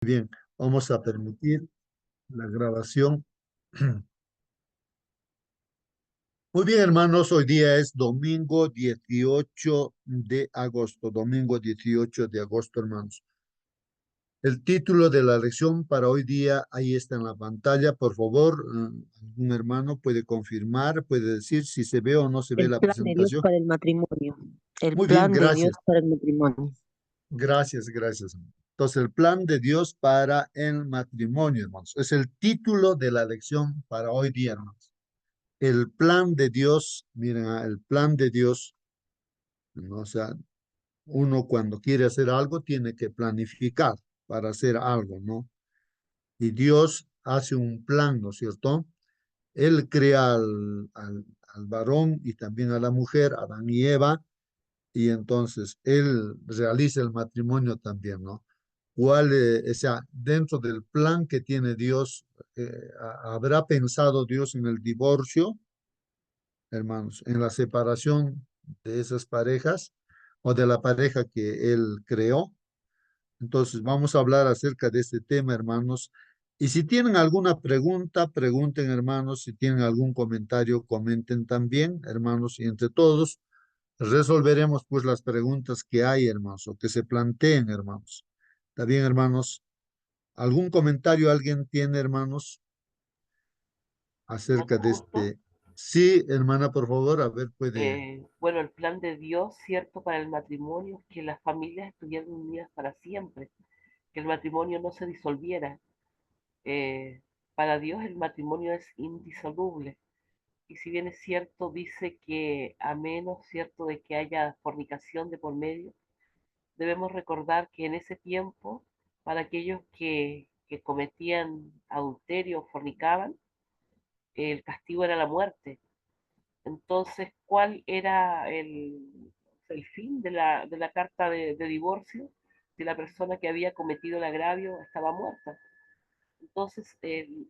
Bien, vamos a permitir la grabación. Muy bien, hermanos, hoy día es domingo 18 de agosto, domingo 18 de agosto, hermanos. El título de la lección para hoy día, ahí está en la pantalla, por favor, algún hermano puede confirmar, puede decir si se ve o no se ve El la plan de Dios presentación. para el matrimonio. El Muy bien, plan de Dios gracias, para el matrimonio. gracias. Entonces, el plan de Dios para el matrimonio, hermanos, es el título de la lección para hoy día, hermanos. El plan de Dios, miren, el plan de Dios, ¿no? O sea, uno cuando quiere hacer algo tiene que planificar para hacer algo, ¿no? Y Dios hace un plan, ¿no es cierto? Él crea al varón y también a la mujer, Adán y Eva, y entonces Él realiza el matrimonio también, ¿no? O sea, dentro del plan que tiene Dios, ¿habrá pensado Dios en el divorcio, hermanos, en la separación de esas parejas o de la pareja que él creó? Entonces, vamos a hablar acerca de este tema, hermanos. Y si tienen alguna pregunta, pregunten, hermanos. Si tienen algún comentario, comenten también, hermanos. Y entre todos resolveremos pues las preguntas que hay, hermanos, o que se planteen, hermanos. ¿Está bien, hermanos? ¿Algún comentario alguien tiene, hermanos, acerca Hermano de Augusto, este? Sí, hermana, por favor, a ver, puede. bueno, el plan de Dios, cierto, para el matrimonio es que las familias estuvieran unidas para siempre, que el matrimonio no se disolviera. Eh, para Dios el matrimonio es indisoluble. Y si bien es cierto, dice que a menos, cierto, de que haya fornicación de por medio, debemos recordar que en ese tiempo, para aquellos que cometían adulterio o fornicaban, el castigo era la muerte. Entonces, ¿cuál era el fin de la carta de divorcio? Si la persona que había cometido el agravio estaba muerta. Entonces,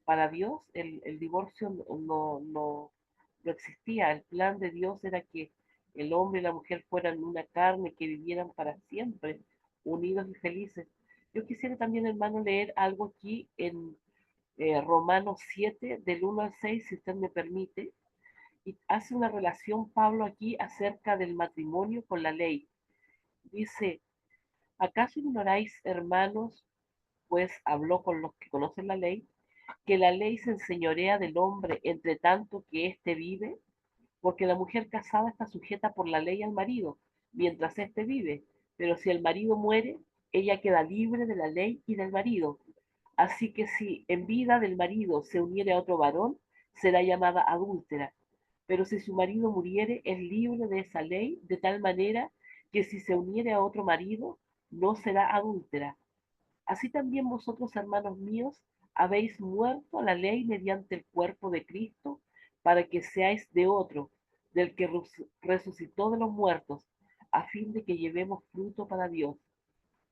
para Dios, el divorcio no existía. El plan de Dios era que el hombre y la mujer fueran una carne, que vivieran para siempre, unidos y felices. Yo quisiera también, hermano, leer algo aquí en Romanos 7, del 1 al 6, si usted me permite, y hace una relación Pablo aquí acerca del matrimonio con la ley. Dice, ¿acaso ignoráis, hermanos, pues habló con los que conocen la ley, que la ley se enseñorea del hombre entre tanto que éste vive? Porque la mujer casada está sujeta por la ley al marido, mientras éste vive, pero si el marido muere, ella queda libre de la ley y del marido. Así que si en vida del marido se uniere a otro varón, será llamada adúltera. Pero si su marido muriere, es libre de esa ley, de tal manera que si se uniere a otro marido, no será adúltera. Así también vosotros, hermanos míos, habéis muerto a la ley mediante el cuerpo de Cristo, para que seáis de otro, del que resucitó de los muertos, a fin de que llevemos fruto para Dios.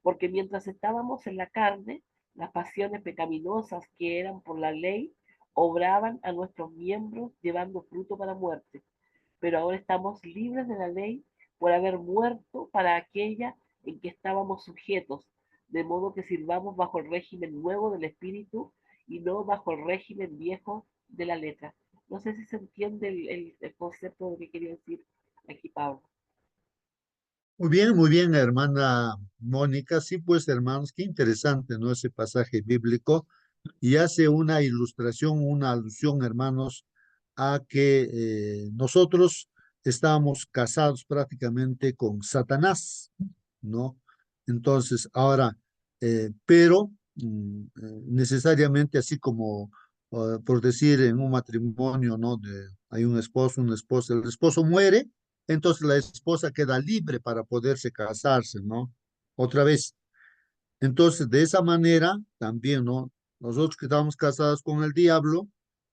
Porque mientras estábamos en la carne, las pasiones pecaminosas que eran por la ley obraban a nuestros miembros llevando fruto para muerte. Pero ahora estamos libres de la ley por haber muerto para aquella en que estábamos sujetos, de modo que sirvamos bajo el régimen nuevo del espíritu y no bajo el régimen viejo de la letra. No sé si se entiende el concepto de lo que quería decir aquí Pablo. Muy bien, hermana Mónica. Sí, pues, hermanos, qué interesante, ¿no? Ese pasaje bíblico y hace una ilustración, una alusión, hermanos, a que nosotros estábamos casados prácticamente con Satanás, ¿no? Entonces, ahora, pero necesariamente así como, por decir, en un matrimonio, ¿no? Hay un esposo, una esposa, el esposo muere, entonces la esposa queda libre para poderse casarse, ¿no? Otra vez. Entonces, de esa manera, también, ¿no? Nosotros que estamos casados con el diablo,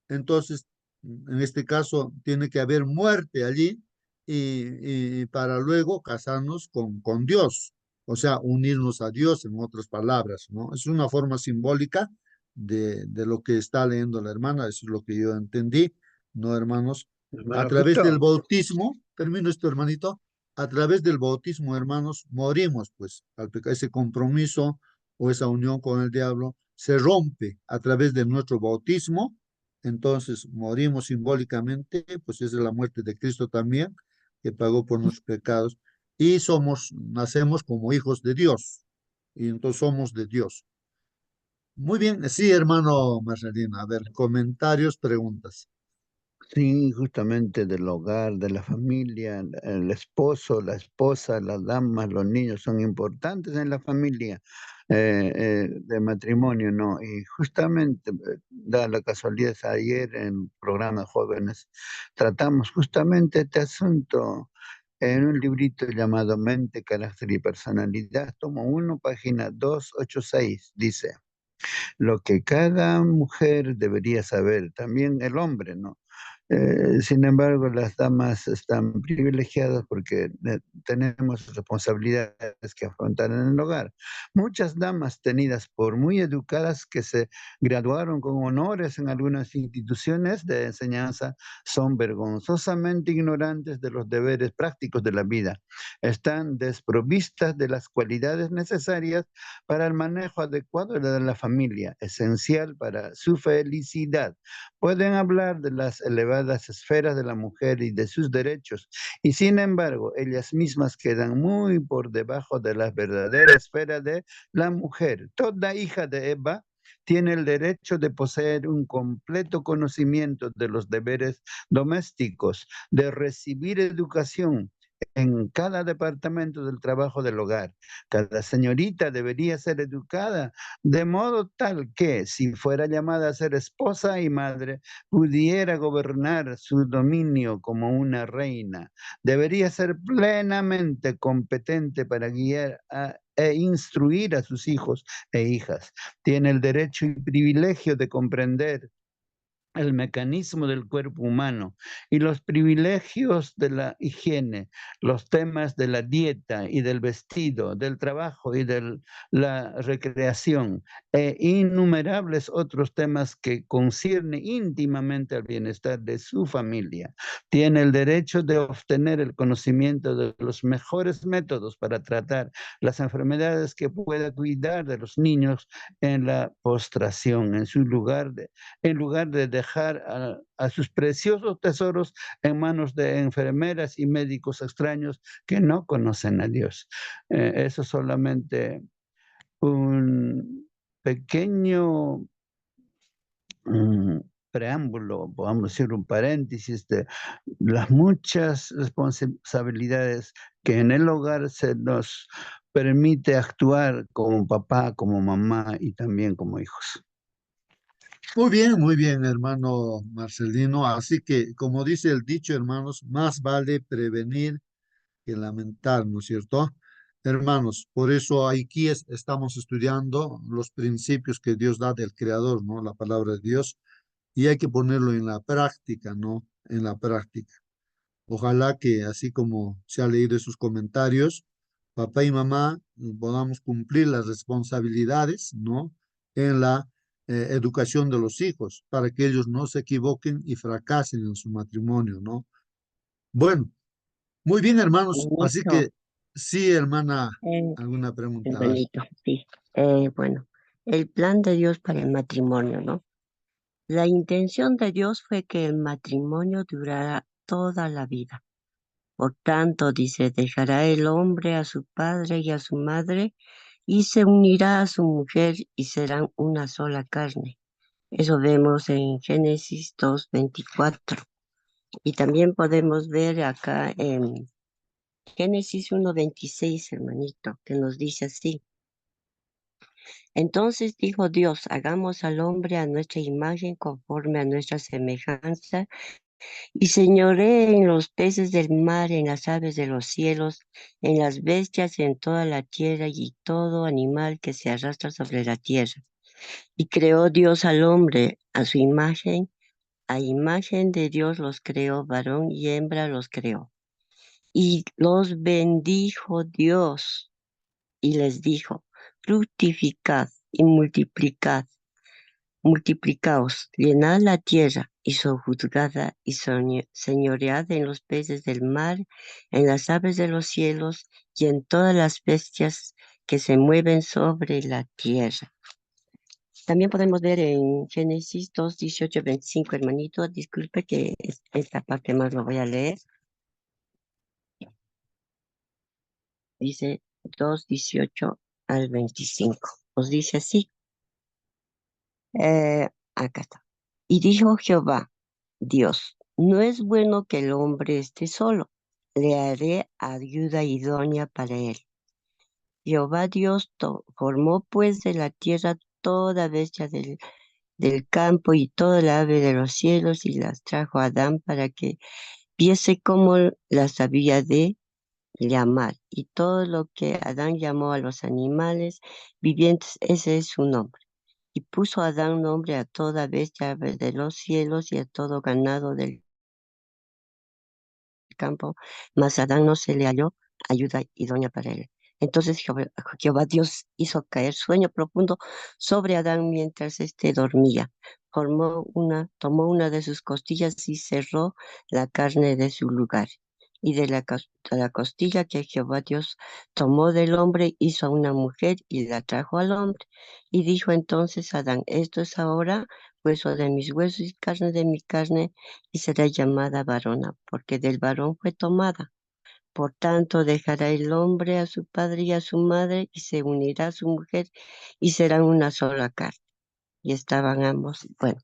entonces, en este caso, tiene que haber muerte allí y para luego casarnos con Dios, o sea, unirnos a Dios, en otras palabras, ¿no? Es una forma simbólica de lo que está leyendo la hermana, eso es lo que yo entendí, ¿no, hermanos? A Hermano través del Augusto, bautismo, termino esto, hermanito, a través del bautismo, hermanos, morimos, pues, ese compromiso o esa unión con el diablo se rompe a través de nuestro bautismo, entonces morimos simbólicamente, pues esa es la muerte de Cristo también, que pagó por nuestros pecados, y nacemos como hijos de Dios, y entonces somos de Dios. Muy bien, sí, hermano Marcelino, a ver, comentarios, preguntas. Sí, justamente del hogar, de la familia, el esposo, la esposa, las damas, los niños son importantes en la familia de matrimonio, ¿no? Y justamente, da la casualidad, ayer en el programa de jóvenes tratamos justamente este asunto en un librito llamado Mente, Carácter y Personalidad, tomo 1, página 286, dice, lo que cada mujer debería saber, también el hombre, ¿no? Sin embargo, las damas están privilegiadas porque tenemos responsabilidades que afrontar en el hogar. Muchas damas tenidas por muy educadas que se graduaron con honores en algunas instituciones de enseñanza son vergonzosamente ignorantes de los deberes prácticos de la vida. Están desprovistas de las cualidades necesarias para el manejo adecuado de la familia, esencial para su felicidad. Pueden hablar de las elevadas esferas de la mujer y de sus derechos, y sin embargo, ellas mismas quedan muy por debajo de la verdadera esfera de la mujer. Toda hija de Eva tiene el derecho de poseer un completo conocimiento de los deberes domésticos, de recibir educación en cada departamento del trabajo del hogar. Cada señorita debería ser educada de modo tal que, si fuera llamada a ser esposa y madre, pudiera gobernar su dominio como una reina. Debería ser plenamente competente para guiar e instruir a sus hijos e hijas. Tiene el derecho y privilegio de comprender el mecanismo del cuerpo humano y los privilegios de la higiene, los temas de la dieta y del vestido, del trabajo y de la recreación, e innumerables otros temas que conciernen íntimamente al bienestar de su familia. Tiene el derecho de obtener el conocimiento de los mejores métodos para tratar las enfermedades, que pueda cuidar de los niños en la postración, en lugar de dejar a sus preciosos tesoros en manos de enfermeras y médicos extraños que no conocen a Dios. Eso es solamente un pequeño preámbulo, podemos decir un paréntesis de las muchas responsabilidades que en el hogar se nos permite actuar como papá, como mamá y también como hijos. Muy bien, hermano Marcelino. Así que, como dice el dicho, hermanos, más vale prevenir que lamentar, ¿no es cierto? Hermanos, por eso aquí estamos estudiando los principios que Dios da del Creador, ¿no? La palabra de Dios, y hay que ponerlo en la práctica, ¿no? En la práctica. Ojalá que, así como se ha leído esos comentarios, papá y mamá podamos cumplir las responsabilidades, ¿no? En la educación de los hijos, para que ellos no se equivoquen y fracasen en su matrimonio, ¿no? Bueno, muy bien, hermanos. Así Hermanito, que, sí, hermana, eh, ¿alguna pregunta? A ver. hermanito, sí. Bueno, el plan de Dios para el matrimonio, ¿no? La intención de Dios fue que el matrimonio durara toda la vida. Por tanto, dice, dejará el hombre a su padre y a su madre y se unirá a su mujer y serán una sola carne. Eso vemos en Génesis 2:24. Y también podemos ver acá en Génesis 1:26, hermanito, que nos dice así. Entonces dijo Dios, hagamos al hombre a nuestra imagen conforme a nuestra semejanza y señoree en los peces del mar, en las aves de los cielos, en las bestias, en toda la tierra y todo animal que se arrastra sobre la tierra. Y creó Dios al hombre a imagen de Dios los creó, varón y hembra los creó. Y los bendijo Dios y les dijo, fructificad y multiplicaos, llenad la tierra y sojuzgadla y señoread en los peces del mar, en las aves de los cielos y en todas las bestias que se mueven sobre la tierra. También podemos ver en Génesis 2, 18, 25, hermanito, disculpe que esta parte más lo voy a leer. Dice 2, 18 al 25. Nos dice así. Acá está. Y dijo Jehová, Dios, no es bueno que el hombre esté solo. Le haré ayuda idónea para él. Jehová Dios formó pues de la tierra toda bestia del campo y toda la ave de los cielos y las trajo a Adán para que viese cómo las había de llamar. Y todo lo que Adán llamó a los animales vivientes, ese es su nombre. Y puso Adán nombre a toda bestia ave de los cielos y a todo ganado del campo, mas a Adán no se le halló ayuda idónea para él. Entonces Jehová Dios hizo caer sueño profundo sobre Adán mientras éste dormía. Tomó una de sus costillas y cerró la carne de su lugar. Y de la costilla que Jehová Dios tomó del hombre, hizo a una mujer y la trajo al hombre. Y dijo entonces Adán, esto es ahora hueso de mis huesos y carne de mi carne, y será llamada varona, porque del varón fue tomada. Por tanto, dejará el hombre a su padre y a su madre, y se unirá a su mujer, y serán una sola carne. Y estaban ambos, bueno,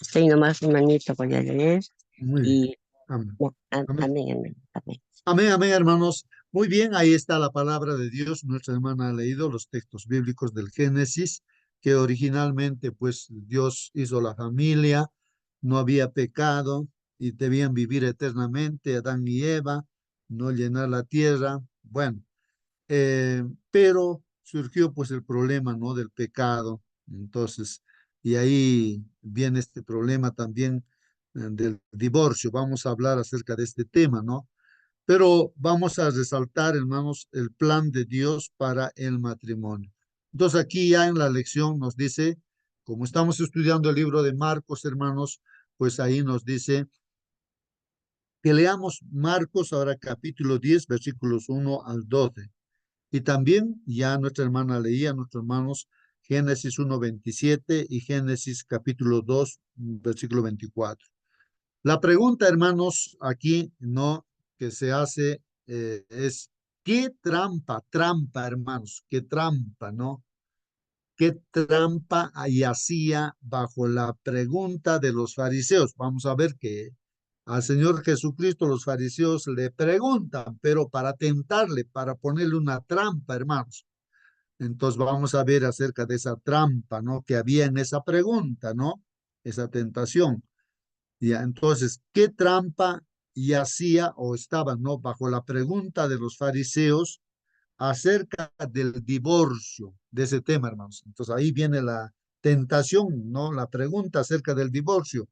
estoy nomás, hermanito, voy a leer, Muy bien. y Amén. Amén. amén, amén, amén. Amén, amén, hermanos. Muy bien, ahí está la palabra de Dios. Nuestra hermana ha leído los textos bíblicos del Génesis, que originalmente, pues, Dios hizo la familia, no había pecado y debían vivir eternamente, Adán y Eva, no llenar la tierra. Bueno, pero surgió, pues, el problema, ¿no? Del pecado. Entonces, y ahí viene este problema también del divorcio. Vamos a hablar acerca de este tema, ¿no? Pero vamos a resaltar, hermanos, el plan de Dios para el matrimonio. Entonces aquí ya en la lección nos dice, como estamos estudiando el libro de Marcos, hermanos, pues ahí nos dice que leamos Marcos ahora capítulo 10, versículos 1 al 12. Y también ya nuestra hermana leía, nuestros hermanos, Génesis 1:27 y Génesis capítulo 2, versículo 24. La pregunta, hermanos, aquí, ¿no? Que se hace es, ¿qué trampa, hermanos? ¿Qué trampa, no? ¿Qué trampa ahí hacía bajo la pregunta de los fariseos? Vamos a ver que al Señor Jesucristo los fariseos le preguntan, pero para tentarle, para ponerle una trampa, hermanos. Entonces vamos a ver acerca de esa trampa, ¿no? Que había en esa pregunta, ¿no? Esa tentación. Ya, entonces, ¿qué trampa y hacía o estaba, no, bajo la pregunta de los fariseos acerca del divorcio, de ese tema, hermanos? Entonces, ahí viene la tentación, ¿no? La pregunta acerca del divorcio.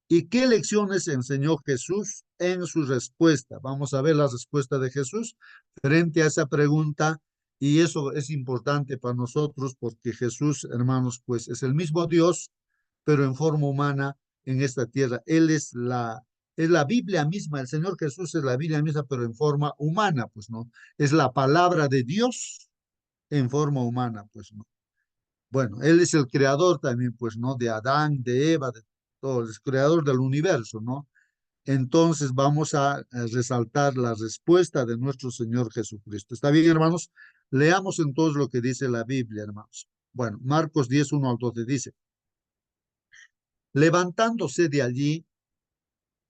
¿Y qué lecciones enseñó Jesús en su respuesta? Vamos a ver la respuesta de Jesús frente a esa pregunta. Y eso es importante para nosotros porque Jesús, hermanos, pues es el mismo Dios, pero en forma humana en esta tierra. Él es la Biblia misma, el Señor Jesús es la Biblia misma, pero en forma humana, pues no. Es la palabra de Dios en forma humana, pues no. Bueno, Él es el creador también, pues no, de Adán, de Eva, de todo, es creador del universo, ¿no? Entonces vamos a resaltar la respuesta de nuestro Señor Jesucristo. ¿Está bien, hermanos? Leamos entonces lo que dice la Biblia, hermanos. Bueno, Marcos 10, 1 al 12 dice, levantándose de allí,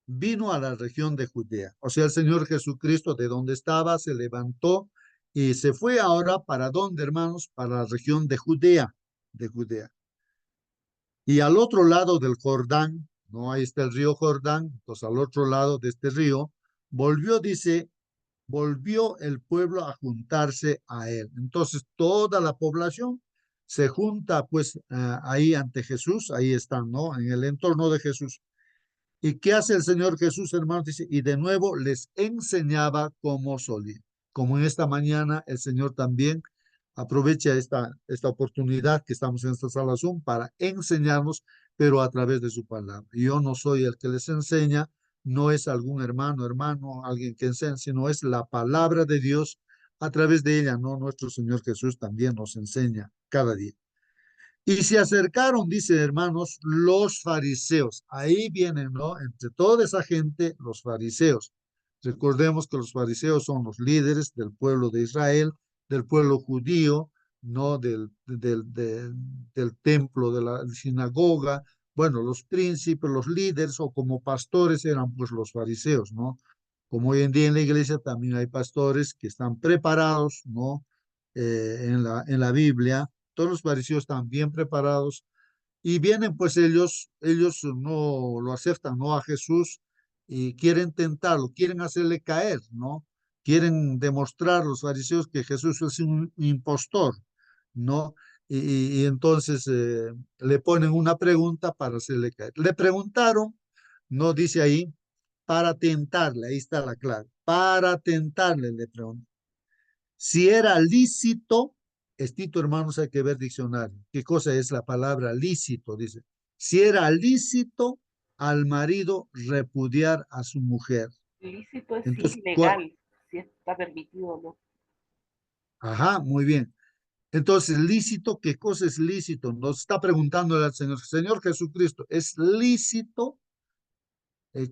vino a la región de Judea. O sea, el Señor Jesucristo de donde estaba se levantó y se fue ahora para dónde, hermanos? Para la región de Judea, de Judea. Y al otro lado del Jordán, no, ahí está el río Jordán, entonces al otro lado de este río, dice, volvió el pueblo a juntarse a él. Entonces toda la población se junta pues ahí ante Jesús, ahí están, ¿no? En el entorno de Jesús. ¿Y qué hace el Señor Jesús, hermanos? Dice, y de nuevo les enseñaba cómo solía. Como en esta mañana el Señor también aprovecha esta oportunidad que estamos en esta sala Zoom para enseñarnos, pero a través de su palabra. Yo no soy el que les enseña, no es algún hermano, alguien que enseña, sino es la palabra de Dios a través de ella, ¿no? Nuestro Señor Jesús también nos enseña cada día. Y se acercaron, dice hermanos, los fariseos. Ahí vienen, ¿no? Entre toda esa gente, los fariseos. Recordemos que los fariseos son los líderes del pueblo de Israel, del pueblo judío, ¿no? Del templo, de la sinagoga. Bueno, los príncipes, los líderes o como pastores eran pues los fariseos, ¿no? Como hoy en día en la iglesia también hay pastores que están preparados, ¿no? En la Biblia todos los fariseos están bien preparados y vienen pues ellos no lo aceptan, ¿no? A Jesús y quieren tentarlo, quieren hacerle caer, ¿no? Quieren demostrar los fariseos que Jesús es un impostor, ¿no? Y entonces le ponen una pregunta para hacerle caer. Le preguntaron, no dice ahí, para tentarle, ahí está la clave, para tentarle le preguntaron si era lícito, estito hermanos, hay que ver diccionario. ¿Qué cosa es la palabra lícito? Dice, si era lícito al marido repudiar a su mujer. Lícito es Entonces, sí, legal, si está permitido o no. ajá, muy bien. Entonces, lícito, ¿qué cosa es lícito? Nos está preguntando al Señor Jesucristo, ¿es lícito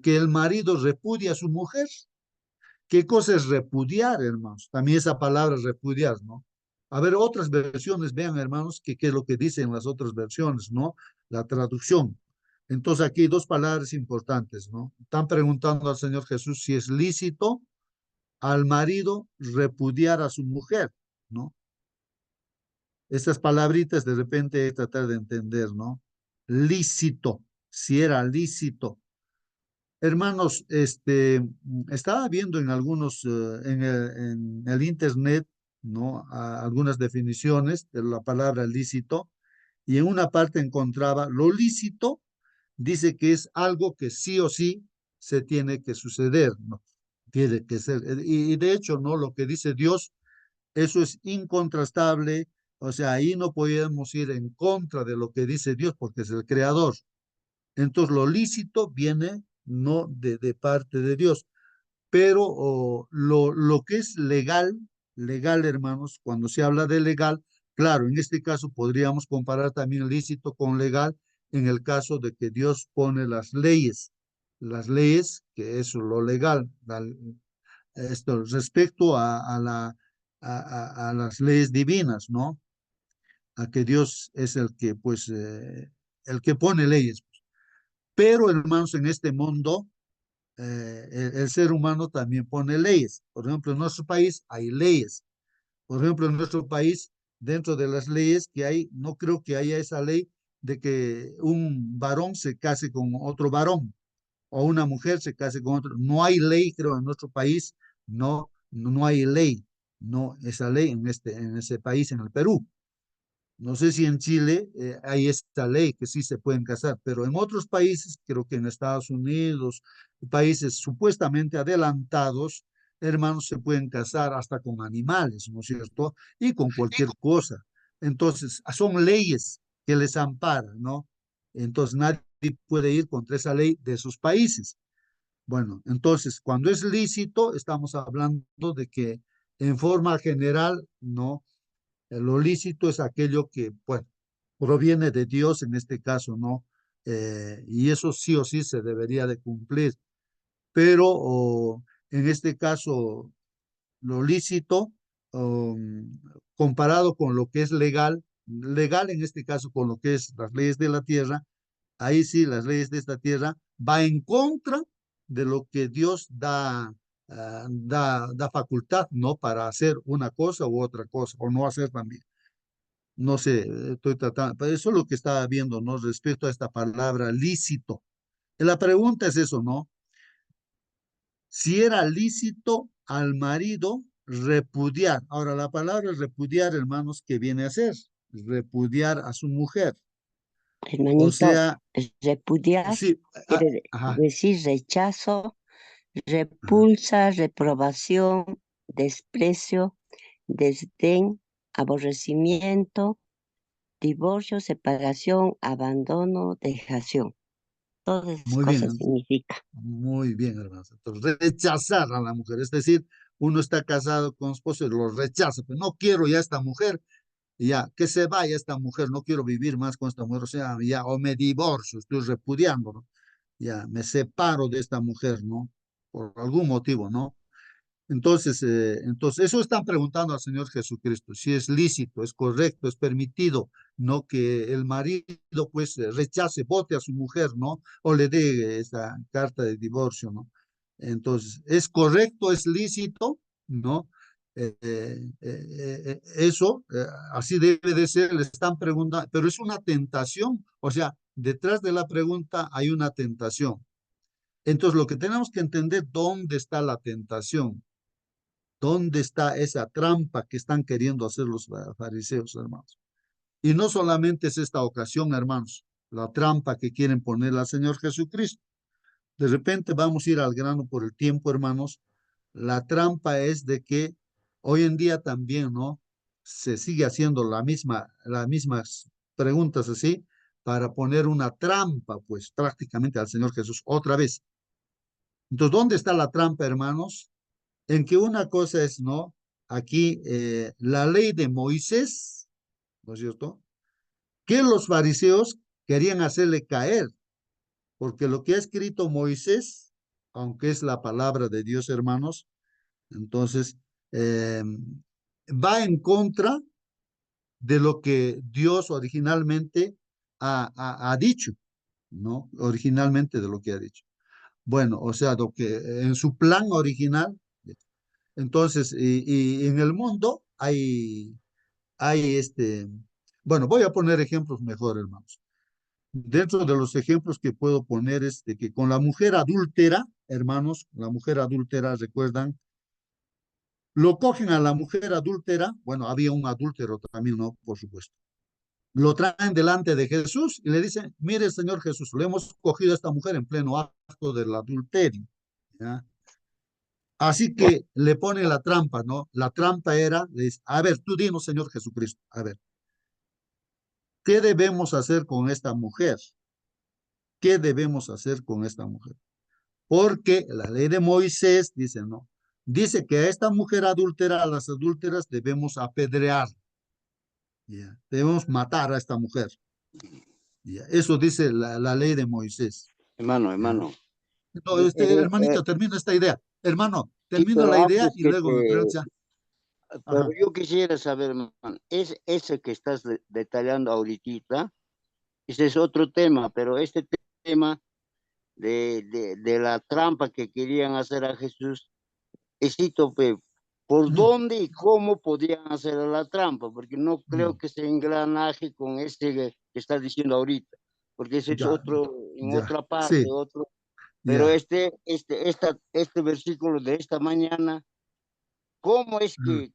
que el marido repudie a su mujer? ¿Qué cosa es repudiar, hermanos? También esa palabra repudiar, ¿no? A ver, otras versiones, vean, hermanos, qué es lo que dicen las otras versiones, ¿no? La traducción. Entonces, aquí hay dos palabras importantes, ¿no? Están preguntando al Señor Jesús si es lícito al marido repudiar a su mujer, ¿no? Estas palabritas de repente tratar de entender, ¿no? Lícito, si era lícito. Hermanos, estaba viendo en algunos, en el internet, ¿no? Algunas definiciones de la palabra lícito, y en una parte encontraba lo lícito, dice que es algo que sí o sí se tiene que suceder, ¿no? Tiene que ser, y de hecho, ¿no? Lo que dice Dios, eso es incontrastable, o sea, ahí no podemos ir en contra de lo que dice Dios porque es el creador. Entonces, lo lícito viene no de parte de Dios, pero lo que es legal, legal, hermanos, cuando se habla de legal, claro, en este caso podríamos comparar también lícito con legal en el caso de que Dios pone las leyes, que es lo legal, esto respecto a las leyes divinas, ¿no? A que Dios es el que, pues, el que pone leyes. Pero, hermanos, en este mundo, el ser humano también pone leyes. Por ejemplo, en nuestro país hay leyes. Por ejemplo, en nuestro país, dentro de las leyes que hay, no creo que haya esa ley de que un varón se case con otro varón o una mujer se case con otro. No hay ley, creo, en nuestro país. No hay ley. No, esa ley en ese país, en el Perú. No sé si en Chile hay esta ley que sí se pueden casar, pero en otros países, creo que en Estados Unidos, países supuestamente adelantados, hermanos, se pueden casar hasta con animales, ¿no es cierto? Y con cualquier cosa. Entonces, son leyes que les amparan, ¿no? Entonces, nadie puede ir contra esa ley de sus países. Bueno, entonces, cuando es lícito, estamos hablando de que en forma general, ¿no? Lo lícito es aquello que, bueno, proviene de Dios en este caso, ¿no? Y eso sí o sí se debería de cumplir. Pero en este caso, lo lícito, comparado con lo que es legal, legal en este caso con lo que es las leyes de la tierra, ahí sí las leyes de esta tierra va en contra de lo que Dios da facultad, ¿no? Para hacer una cosa u otra cosa, o no hacer también. No sé, estoy tratando, pero eso es lo que estaba viendo, ¿no? Respecto a esta palabra lícito. La pregunta es eso, ¿no? Si era lícito al marido repudiar. Ahora, la palabra repudiar, hermanos, ¿qué viene a ser? Repudiar a su mujer. O Hermanito, sea, repudiar sí, quiere ajá, decir rechazo, ajá, repulsa, reprobación, desprecio, desdén, aborrecimiento, divorcio, separación, abandono, dejación. Todas esas muy cosas bien. significa. Muy bien, hermanos. Entonces, rechazar a la mujer, es decir, uno está casado con esposo y lo rechaza, pero no quiero ya esta mujer, ya, que se vaya esta mujer, no quiero vivir más con esta mujer, o sea, ya, o me divorcio, estoy repudiando, ¿no? Ya, me separo de esta mujer, ¿no? Por algún motivo, ¿no? Entonces, eso están preguntando al Señor Jesucristo, si es lícito, es correcto, es permitido, ¿no? Que el marido, pues, rechace, vote a su mujer, ¿no? O le dé esa carta de divorcio, ¿no? Entonces, ¿es correcto, es lícito? ¿No? Eso, así debe de ser, le están preguntando, pero es una tentación, o sea, detrás de la pregunta hay una tentación. Entonces, lo que tenemos que entender, ¿dónde está la tentación? ¿Dónde está esa trampa que están queriendo hacer los fariseos, hermanos? Y no solamente es esta ocasión, hermanos, la trampa que quieren poner al Señor Jesucristo. De repente vamos a ir al grano por el tiempo, hermanos. La trampa es de que hoy en día también, ¿no? Se sigue haciendo las mismas preguntas así para poner una trampa, pues prácticamente al Señor Jesús otra vez. Entonces, ¿dónde está la trampa, hermanos? En que una cosa es, ¿no? Aquí la ley de Moisés, ¿no es cierto? Que los fariseos querían hacerle caer, porque lo que ha escrito Moisés, aunque es la palabra de Dios, hermanos, entonces eh, va en contra de lo que Dios originalmente ha dicho, ¿no? Originalmente de lo que ha dicho. Bueno, o sea, lo que en su plan original. Entonces, y en el mundo hay bueno, voy a poner ejemplos mejor, hermanos. Dentro de los ejemplos que puedo poner es de que con la mujer adúltera, hermanos, la mujer adúltera, recuerdan, lo cogen a la mujer adúltera, bueno, había un adúltero también, ¿no? Por supuesto. Lo traen delante de Jesús y le dicen, mire, Señor Jesús, le hemos cogido a esta mujer en pleno acto del adulterio, ¿ya? Así que le ponen la trampa, ¿no? La trampa era, a ver, tú dinos, Señor Jesucristo, a ver, ¿qué debemos hacer con esta mujer? ¿Qué debemos hacer con esta mujer? Porque la ley de Moisés dice, ¿no? Dice que a esta mujer adúltera, a las adúlteras, debemos apedrear, ¿ya? Debemos matar a esta mujer, ¿ya? Eso dice la ley de Moisés, Hermano, ¿ya? hermano. No, eh, eh, eh, hermanito, termino esta idea. Hermano, sí, termino pero la idea antes y que luego me te... preguntas. Pero Ajá. yo quisiera saber, hermano, es ese que estás detallando ahorita, ese es otro tema, pero este tema de la trampa que querían hacer a Jesús, esito, ¿por Mm, dónde y cómo podían hacer la trampa? Porque no creo mm, que se engranaje con este que estás diciendo ahorita, porque ese es ya, otro, en ya, otra parte, sí, otro. Pero ya. este versículo de esta mañana, ¿cómo es Mm, que,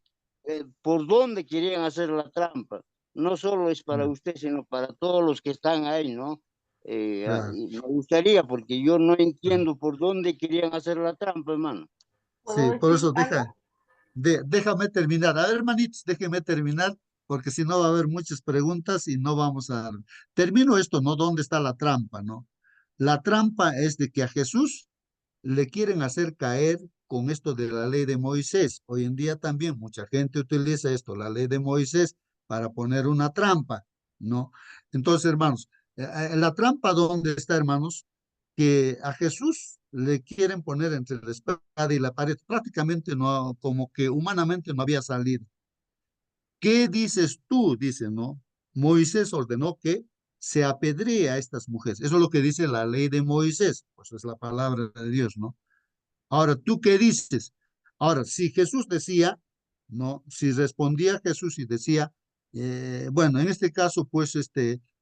por dónde querían hacer la trampa? No solo es para mm, usted, sino para todos los que están ahí, ¿no? claro. Y me gustaría, porque yo no Mm. entiendo por dónde querían hacer la trampa, hermano. ¿Puedo Sí, por decir eso algo? déjame terminar. A ver, hermanitos, déjeme terminar, porque si no va a haber muchas preguntas y no vamos a... Termino esto, ¿no? ¿Dónde está la trampa, no? La trampa es de que a Jesús le quieren hacer caer con esto de la ley de Moisés. Hoy en día también mucha gente utiliza esto, la ley de Moisés, para poner una trampa, ¿no? Entonces, hermanos, la trampa, ¿dónde está, hermanos? Que a Jesús le quieren poner entre la espada y la pared. Prácticamente no, como que humanamente no había salido. ¿Qué dices tú? Dice, ¿no? Moisés ordenó que se apedree a estas mujeres. Eso es lo que dice la ley de Moisés, pues es la palabra de Dios, ¿no? Ahora, ¿tú qué dices? Ahora, si Jesús decía, ¿no? Si respondía Jesús y decía, bueno, en este caso, pues,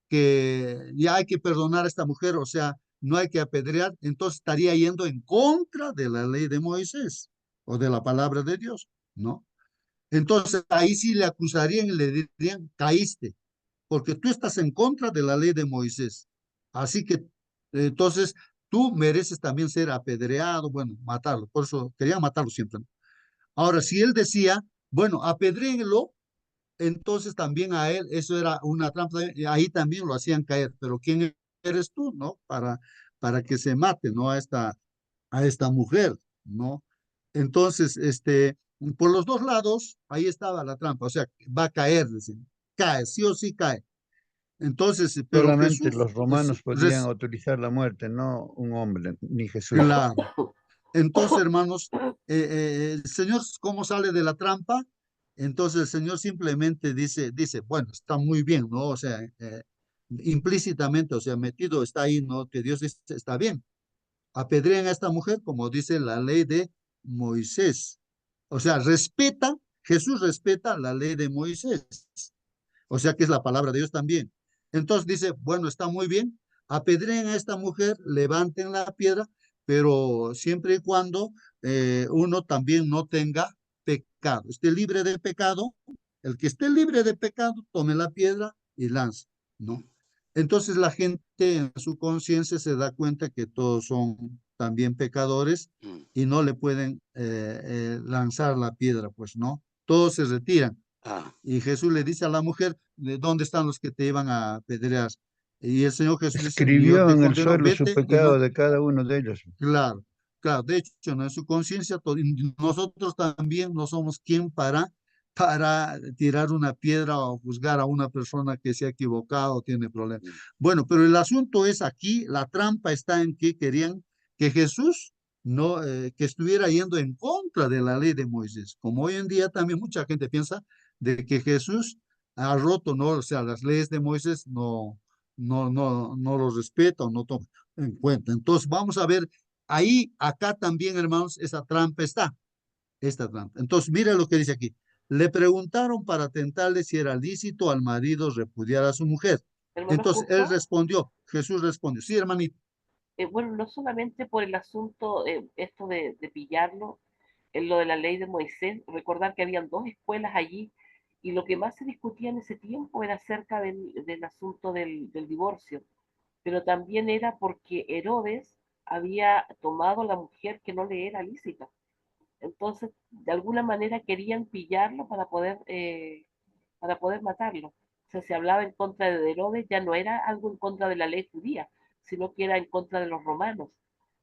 que ya hay que perdonar a esta mujer, o sea, no hay que apedrear, entonces estaría yendo en contra de la ley de Moisés o de la palabra de Dios, ¿no? Entonces, ahí sí le acusarían y le dirían, caíste, porque tú estás en contra de la ley de Moisés. Así que, entonces, tú mereces también ser apedreado, bueno, matarlo. Por eso querían matarlo siempre, ¿no? Ahora, si él decía, bueno, apedréenlo, entonces también a él, eso era una trampa, ahí también lo hacían caer. Pero ¿quién eres tú, no? Para que se mate, ¿no? A esta mujer, ¿no? Entonces, por los dos lados, ahí estaba la trampa, o sea, va a caer, decían, cae, sí o sí cae. Entonces, pero Solamente Jesús, los romanos podían autorizar la muerte, no un hombre, ni Jesús. claro. Entonces, hermanos, el Señor, ¿cómo sale de la trampa? Entonces el Señor simplemente dice, bueno, está muy bien, ¿no? O sea, implícitamente, o sea, metido está ahí, ¿no? Que Dios dice, está bien. Apedrean a esta mujer como dice la ley de Moisés. O sea, Jesús respeta la ley de Moisés. O sea, que es la palabra de Dios también. Entonces dice, bueno, está muy bien, apedreen a esta mujer, levanten la piedra, pero siempre y cuando uno también no tenga pecado, esté libre de pecado, el que esté libre de pecado, tome la piedra y lance, ¿no? Entonces la gente en su conciencia se da cuenta que todos son también pecadores y no le pueden lanzar la piedra, pues no, todos se retiran. Ah, Y Jesús le dice a la mujer, ¿de dónde están los que te iban a apedrear? Y el Señor Jesús dice, yo Escribió te en el condeno, suelo su vete y pecado no, de cada uno de ellos. claro, claro, de hecho, ¿no? En su conciencia, nosotros también no somos quien para tirar una piedra o juzgar a una persona que se ha equivocado o tiene problemas. Bueno, pero el asunto es aquí, la trampa está en que querían que Jesús no, que estuviera yendo en contra de la ley de Moisés. Como hoy en día también mucha gente piensa de que Jesús ha roto, ¿no? O sea, las leyes de Moisés no los respeta o no toma en cuenta. Entonces, vamos a ver, ahí, acá también, hermanos, esa trampa está, esta trampa. Entonces, mira lo que dice aquí. Le preguntaron para tentarle si era lícito al marido repudiar a su mujer. Hermano Entonces, él Justo, respondió, Jesús respondió, sí, hermanito. bueno, no solamente por el asunto, esto de pillarlo, en lo de la ley de Moisés, recordar que habían dos escuelas allí y lo que más se discutía en ese tiempo era acerca del asunto del divorcio, pero también era porque Herodes había tomado la mujer que no le era lícita. Entonces, de alguna manera querían pillarlo para poder matarlo. O sea, se hablaba en contra de Herodes, ya no era algo en contra de la ley judía, sino que era en contra de los romanos.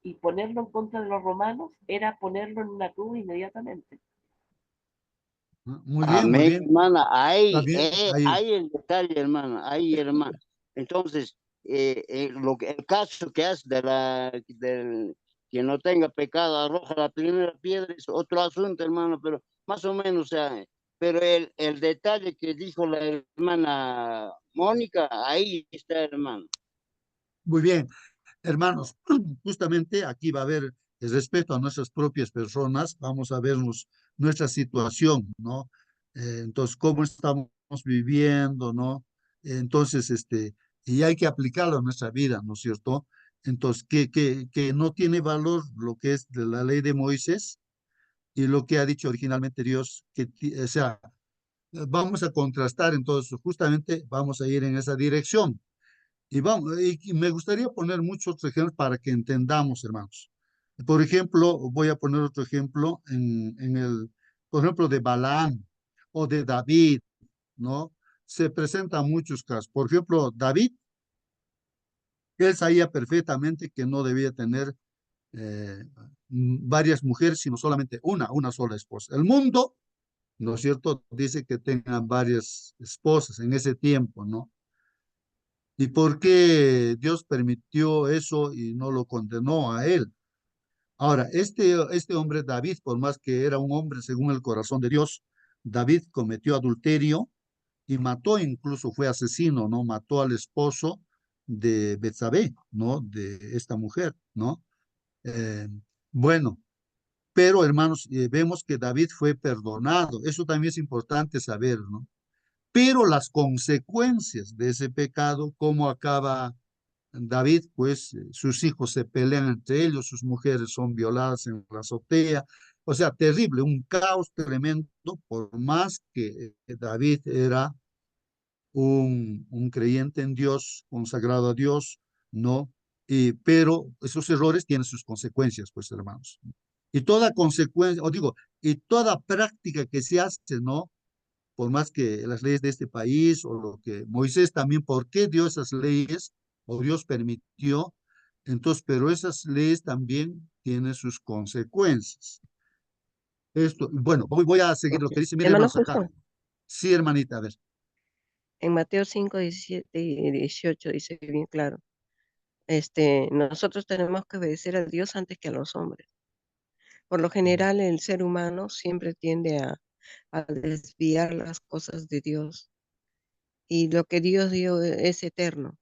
Y ponerlo en contra de los romanos era ponerlo en una cruz inmediatamente. Muy amén, bien, hermana. está bien, ahí. Ahí el detalle, hermana. Ahí, hermana. Entonces, el caso que hace del que no tenga pecado, arroja la primera piedra, es otro asunto, hermano, pero más o menos, o sea, pero el detalle que dijo la hermana Mónica, ahí está, hermano. Muy bien, hermanos, justamente aquí va a haber el respeto a nuestras propias personas, vamos a vernos nuestra situación, ¿no? Entonces, cómo estamos viviendo, ¿no? Entonces, y hay que aplicarlo a nuestra vida, ¿no es cierto? Entonces, que no tiene valor lo que es de la ley de Moisés y lo que ha dicho originalmente Dios, o sea, vamos a contrastar, entonces, justamente vamos a ir en esa dirección. Y me gustaría poner muchos ejemplos para que entendamos, hermanos. Por ejemplo, voy a poner otro ejemplo por ejemplo, de Balaam o de David, ¿no? Se presentan muchos casos. Por ejemplo, David, él sabía perfectamente que no debía tener eh, varias mujeres, sino solamente una sola esposa. El mundo, ¿no es cierto?, dice que tengan varias esposas en ese tiempo, ¿no? ¿Y por qué Dios permitió eso y no lo condenó a él? Ahora, este hombre David, por más que era un hombre según el corazón de Dios, David cometió adulterio y mató, incluso fue asesino, ¿no? Mató al esposo de Betsabé, ¿no? De esta mujer, ¿no? Eh, bueno, pero hermanos, vemos que David fue perdonado. Eso también es importante saber, ¿no? Pero las consecuencias de ese pecado, cómo acaba David, pues sus hijos se pelean entre ellos, sus mujeres son violadas en la azotea, o sea, terrible, un caos tremendo, por más que David era un creyente en Dios, consagrado a Dios, ¿no? Pero esos errores tienen sus consecuencias, pues hermanos. Y toda consecuencia, o digo, y toda práctica que se hace, ¿no? Por más que las leyes de este país o lo que Moisés también, ¿por qué dio esas leyes o Dios permitió? Entonces, pero esas leyes también tienen sus consecuencias. Esto, bueno, voy a seguir lo que dice. Mire, Hermano hermanos, acá. Justo, Sí, hermanita, a ver. en Mateo 5, 17 y 18 dice bien claro, nosotros tenemos que obedecer a Dios antes que a los hombres. Por lo general, el ser humano siempre tiende a desviar las cosas de Dios, y lo que Dios dio es eterno.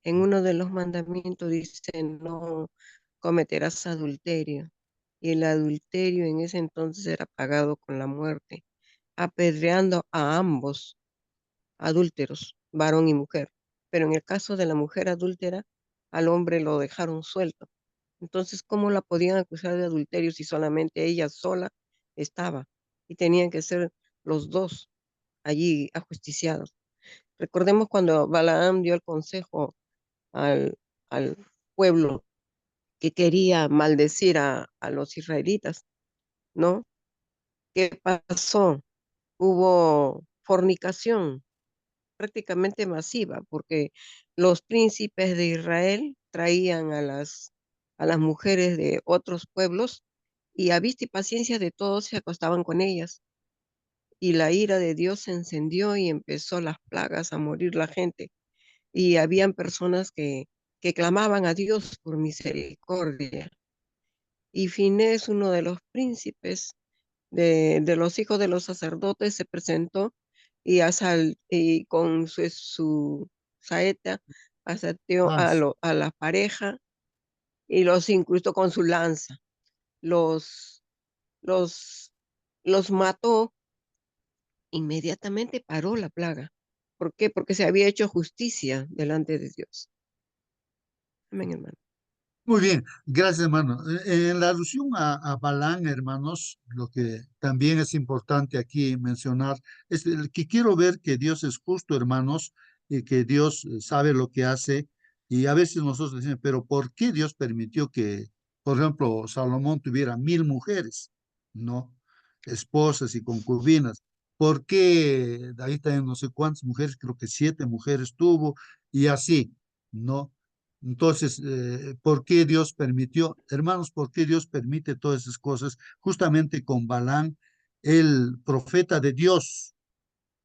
En uno de los mandamientos dice, no cometerás adulterio, y el adulterio en ese entonces era pagado con la muerte, apedreando a ambos adúlteros, varón y mujer. Pero en el caso de la mujer adúltera, al hombre lo dejaron suelto. Entonces, ¿cómo la podían acusar de adulterio si solamente ella sola estaba? Y tenían que ser los dos allí ajusticiados. Recordemos cuando Balaam dio el consejo al, al pueblo que quería maldecir a los israelitas, ¿no? ¿Qué pasó? Hubo fornicación prácticamente masiva, porque los príncipes de Israel traían a las mujeres de otros pueblos y a vista y paciencia de todos se acostaban con ellas. Y la ira de Dios se encendió y empezó las plagas a morir la gente. Y habían personas que clamaban a Dios por misericordia. Y Finés, uno de los príncipes de los hijos de los sacerdotes, se presentó y con su saeta asaltó Lance. a la pareja y los incrustó con su lanza. Los, los, los mató, inmediatamente paró la plaga. ¿Por qué? Porque se había hecho justicia delante de Dios. Amén, hermano. Muy bien, gracias, hermano. En la alusión a Balán, hermanos, lo que también es importante aquí mencionar es que quiero ver que Dios es justo, hermanos, y que Dios sabe lo que hace. Y a veces nosotros decimos, pero ¿por qué Dios permitió que, por ejemplo, Salomón tuviera 1000 mujeres, ¿no? Esposas y concubinas. ¿Por qué David también no sé cuántas mujeres, creo que 7 mujeres tuvo, y así, ¿no? Entonces, ¿por qué Dios permitió? Hermanos, ¿por qué Dios permite todas esas cosas? Justamente con Balán, el profeta de Dios,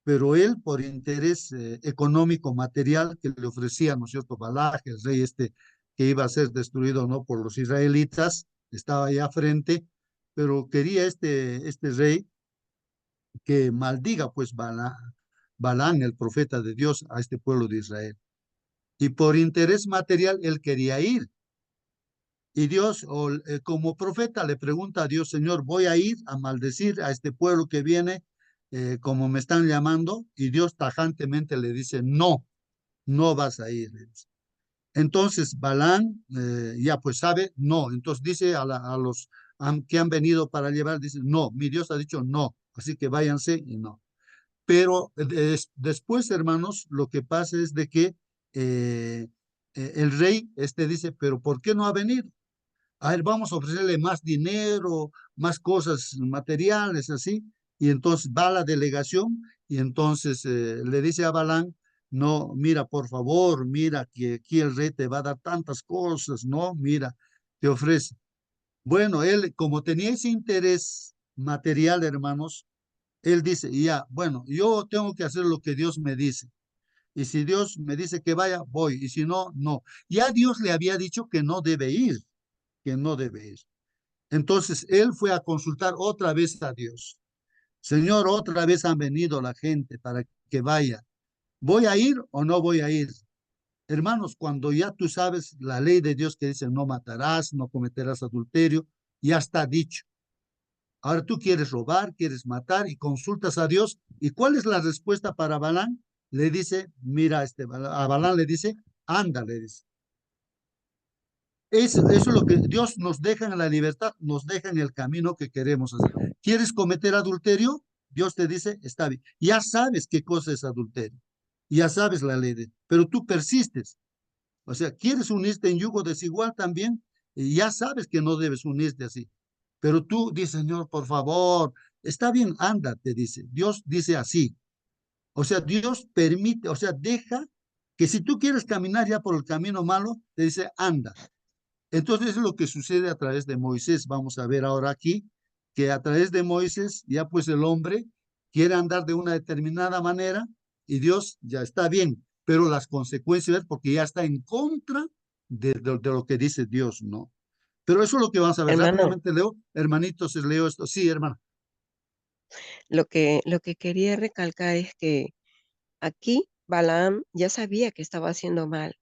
pero él por interés económico, material que le ofrecía, ¿no es cierto? Balak, el rey este que iba a ser destruido, ¿no? Por los israelitas, estaba allá frente, pero quería este rey que maldiga pues Balán, el profeta de Dios, a este pueblo de Israel. Y por interés material, él quería ir. Y Dios, como profeta, le pregunta a Dios, Señor, voy a ir a maldecir a este pueblo que viene, como me están llamando, y Dios tajantemente le dice, no, no vas a ir. Entonces Balán ya pues sabe, no. Entonces dice a los que han venido para llevar, dice, no, mi Dios ha dicho no, así que váyanse y no. Pero después, hermanos, lo que pasa es de que el rey dice, pero ¿por qué no ha venido? A ver, vamos a ofrecerle más dinero, más cosas materiales, así. Y entonces va la delegación y entonces le dice a Balán, no, mira, por favor, mira que aquí el rey te va a dar tantas cosas, ¿no? Mira, te ofrece. Bueno, él, como tenía ese interés material, hermanos, él dice, ya, bueno, yo tengo que hacer lo que Dios me dice. Y si Dios me dice que vaya, voy. Y si no, no. Ya Dios le había dicho que no debe ir, que no debe ir. Entonces él fue a consultar otra vez a Dios. Señor, otra vez han venido la gente para que vaya. ¿Voy a ir o no voy a ir? Hermanos, cuando ya tú sabes la ley de Dios que dice no matarás, no cometerás adulterio, ya está dicho. Ahora tú quieres robar, quieres matar y consultas a Dios. ¿Y cuál es la respuesta para Balán? Le dice, mira, a Balán le dice, anda, le dice. Eso es lo que Dios nos deja en la libertad, nos deja en el camino que queremos hacer. ¿Quieres cometer adulterio? Dios te dice, está bien. Ya sabes qué cosa es adulterio. Ya sabes la ley, pero tú persistes. O sea, ¿quieres unirte en yugo desigual también? Y ya sabes que no debes unirte así. Pero tú dices, Señor, por favor, está bien, anda, te dice. Dios dice así. O sea, Dios permite, o sea, deja que si tú quieres caminar ya por el camino malo, te dice, anda. Entonces es lo que sucede a través de Moisés. Vamos a ver ahora aquí que a través de Moisés ya pues el hombre quiere andar de una determinada manera y Dios ya está bien, pero las consecuencias, porque ya está en contra de lo que dice Dios, ¿no? Pero eso es lo que vamos a ver. Hermano, Rápidamente leo, hermanitos, leo esto. Sí, hermano. lo que quería recalcar es que aquí Balaam ya sabía que estaba haciendo mal,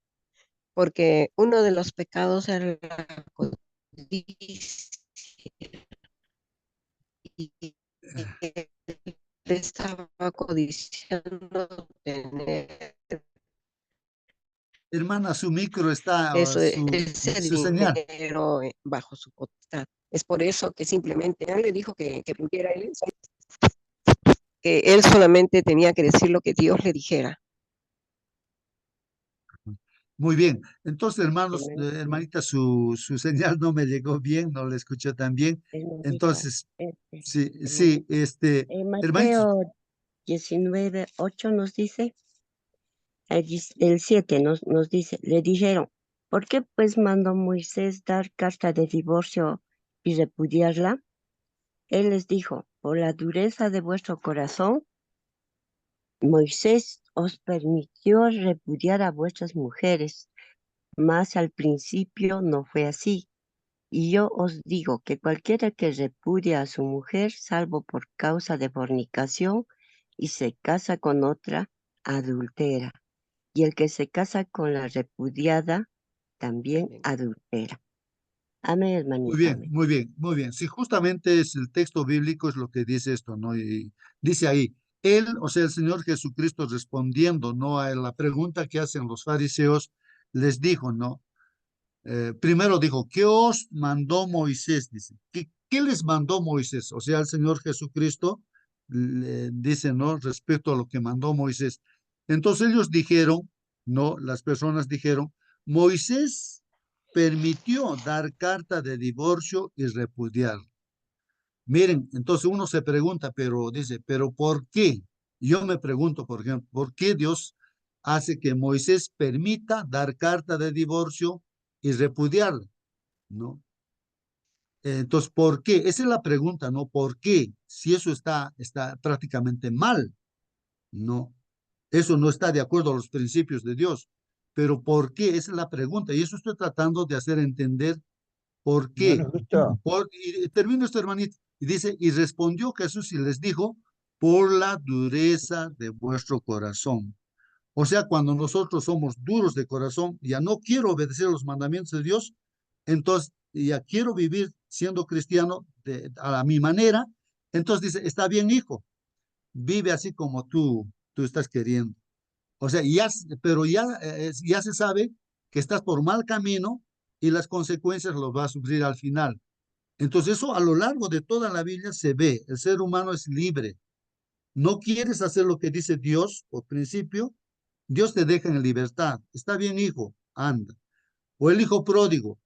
porque uno de los pecados era la codicia, y él estaba codiciando tener Hermana, su micro está, eso, su, ese su señal. dinero bajo su potestad. Es por eso que simplemente él le dijo que pudiera él, que él solamente tenía que decir lo que Dios le dijera. Muy bien. Entonces, hermanos, Hermanita, hermanita, su señal no me llegó bien, no la escuché tan bien. hermanita, Entonces, este, sí, sí, hermanita. hermanitos, Mateo 19:8 nos dice, el 7 nos dice, le dijeron, ¿por qué pues mandó Moisés dar carta de divorcio y repudiarla? Él les dijo, por la dureza de vuestro corazón, Moisés os permitió repudiar a vuestras mujeres, mas al principio no fue así. Y yo os digo que cualquiera que repudia a su mujer, salvo por causa de fornicación, y se casa con otra, adultera. Y el que se casa con la repudiada, también adultera. Amén, muy hermanita, bien, amén. muy bien, muy bien. Sí, justamente es el texto bíblico es lo que dice esto, ¿no? Y dice ahí, él, o sea, el Señor Jesucristo respondiendo, ¿no? A la pregunta que hacen los fariseos, les dijo, ¿no? Primero dijo, ¿qué os mandó Moisés? Dice, ¿qué les mandó Moisés? O sea, el Señor Jesucristo le dice, ¿no? Respecto a lo que mandó Moisés. Entonces ellos dijeron, ¿no? Las personas dijeron, Moisés permitió dar carta de divorcio y repudiar. Miren, entonces uno se pregunta, pero dice, ¿pero por qué? Yo me pregunto, por ejemplo, ¿por qué Dios hace que Moisés permita dar carta de divorcio y repudiarla? ¿No? Entonces, ¿por qué? Esa es la pregunta, ¿no? ¿Por qué? Si eso está prácticamente mal, ¿no? Eso no está de acuerdo a los principios de Dios. Pero ¿por qué? Esa es la pregunta. Y eso estoy tratando de hacer entender por Bueno, qué. justo, Y termino esto, hermanito. Y dice, y respondió Jesús y les dijo, por la dureza de vuestro corazón. O sea, cuando nosotros somos duros de corazón, ya no quiero obedecer los mandamientos de Dios, entonces ya quiero vivir siendo cristiano a mi manera, entonces dice, está bien, hijo, vive así como tú estás queriendo. O sea, pero ya se sabe que estás por mal camino y las consecuencias los va a sufrir al final. Entonces eso a lo largo de toda la Biblia se ve, el ser humano es libre. No quieres hacer lo que dice Dios por principio, Dios te deja en libertad. Está bien, hijo, anda. O el hijo pródigo,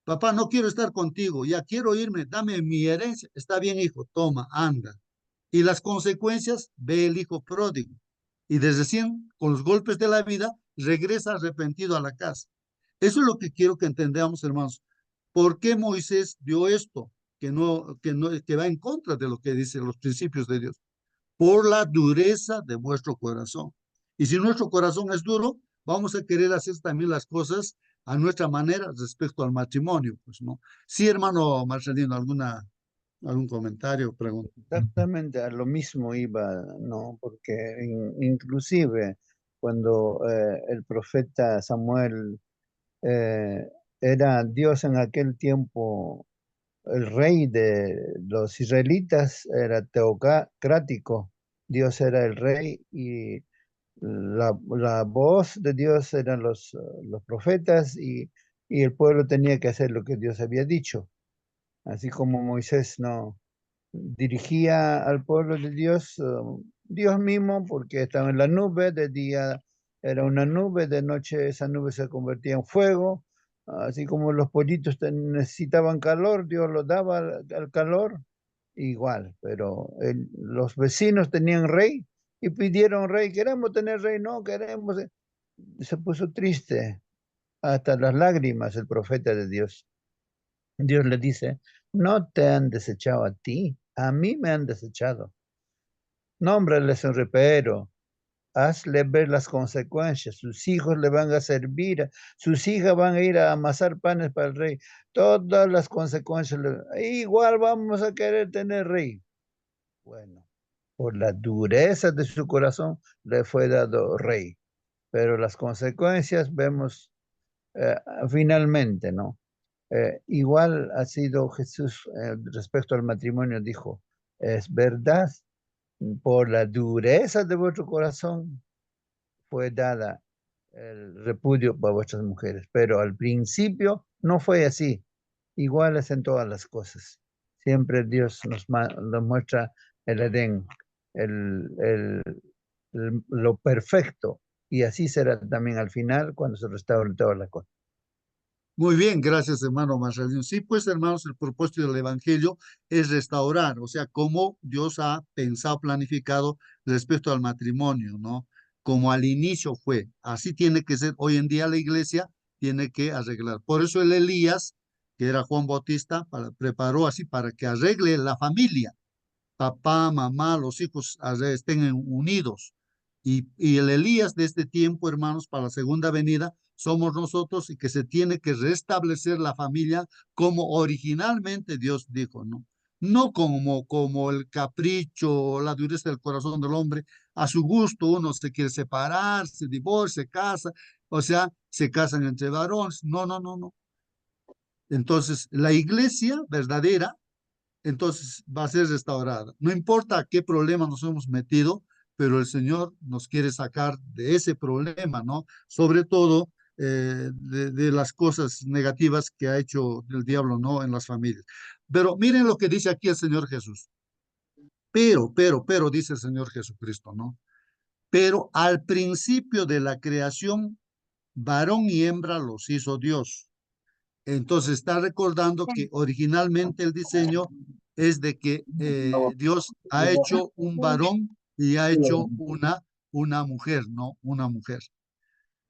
papá, no quiero estar contigo, ya quiero irme, dame mi herencia. Está bien, hijo, toma, anda. Y las consecuencias, ve el hijo pródigo. Y desde recién, con los golpes de la vida, regresa arrepentido a la casa. Eso es lo que quiero que entendamos, hermanos. ¿Por qué Moisés dio esto? Que va en contra de lo que dicen los principios de Dios. Por la dureza de vuestro corazón. Y si nuestro corazón es duro, vamos a querer hacer también las cosas a nuestra manera respecto al matrimonio, pues, ¿no? Sí, hermano Marcelino, algún comentario, pregunta. exactamente a lo mismo iba, ¿no? Porque inclusive cuando el profeta Samuel eh, era Dios en aquel tiempo, el rey de los israelitas era teocrático, Dios era el rey y la voz de Dios eran los profetas y el pueblo tenía que hacer lo que Dios había dicho. Así como Moisés no dirigía al pueblo de Dios, Dios mismo, porque estaba en la nube, de día era una nube, de noche esa nube se convertía en fuego, así como los pollitos necesitaban calor, Dios los daba al calor, igual, pero los vecinos tenían rey y pidieron rey, queremos tener rey, no queremos, se puso triste hasta las lágrimas el profeta de Dios. Dios le dice, No te han desechado a ti, a mí me han desechado. Nómbrales un repero, hazle ver las consecuencias. Sus hijos le van a servir, sus hijas van a ir a amasar panes para el rey. Todas las consecuencias, igual vamos a querer tener rey. Bueno, por la dureza de su corazón le fue dado rey, pero las consecuencias vemos finalmente, ¿no? Igual ha sido Jesús respecto al matrimonio, dijo, es verdad, por la dureza de vuestro corazón fue dada el repudio para vuestras mujeres, pero al principio no fue así. Igual es en todas las cosas. Siempre Dios nos muestra el Edén, el, el, lo perfecto, y así será también al final cuando se restaure toda la cosa. Muy bien, gracias, hermano Marcelino. Sí, pues, hermanos, el propósito del Evangelio es restaurar, o sea, cómo Dios ha pensado, planificado respecto al matrimonio, ¿no? Como al inicio fue. Así tiene que ser. Hoy en día la iglesia tiene que arreglar. Por eso el Elías, que era Juan Bautista, preparó así para que arregle la familia. Papá, mamá, los hijos estén unidos. Y el Elías de este tiempo, hermanos, para la segunda venida, somos nosotros y que se tiene que restablecer la familia como originalmente Dios dijo, ¿no? No como el capricho o la dureza del corazón del hombre, a su gusto uno se quiere separar, se divorcia, se casa, o sea, se casan entre varones. No, no, no, no. Entonces, la iglesia verdadera entonces va a ser restaurada. No importa a qué problema nos hemos metido, pero el Señor nos quiere sacar de ese problema, ¿no? Sobre todo de las cosas negativas que ha hecho el diablo, ¿no? En las familias. Pero miren lo que dice aquí el Señor Jesús. Pero, dice el Señor Jesucristo, ¿no? Pero al principio de la creación, varón y hembra los hizo Dios. Entonces está recordando que originalmente el diseño es de que Dios ha hecho un varón y ha hecho una mujer, ¿no? Una mujer,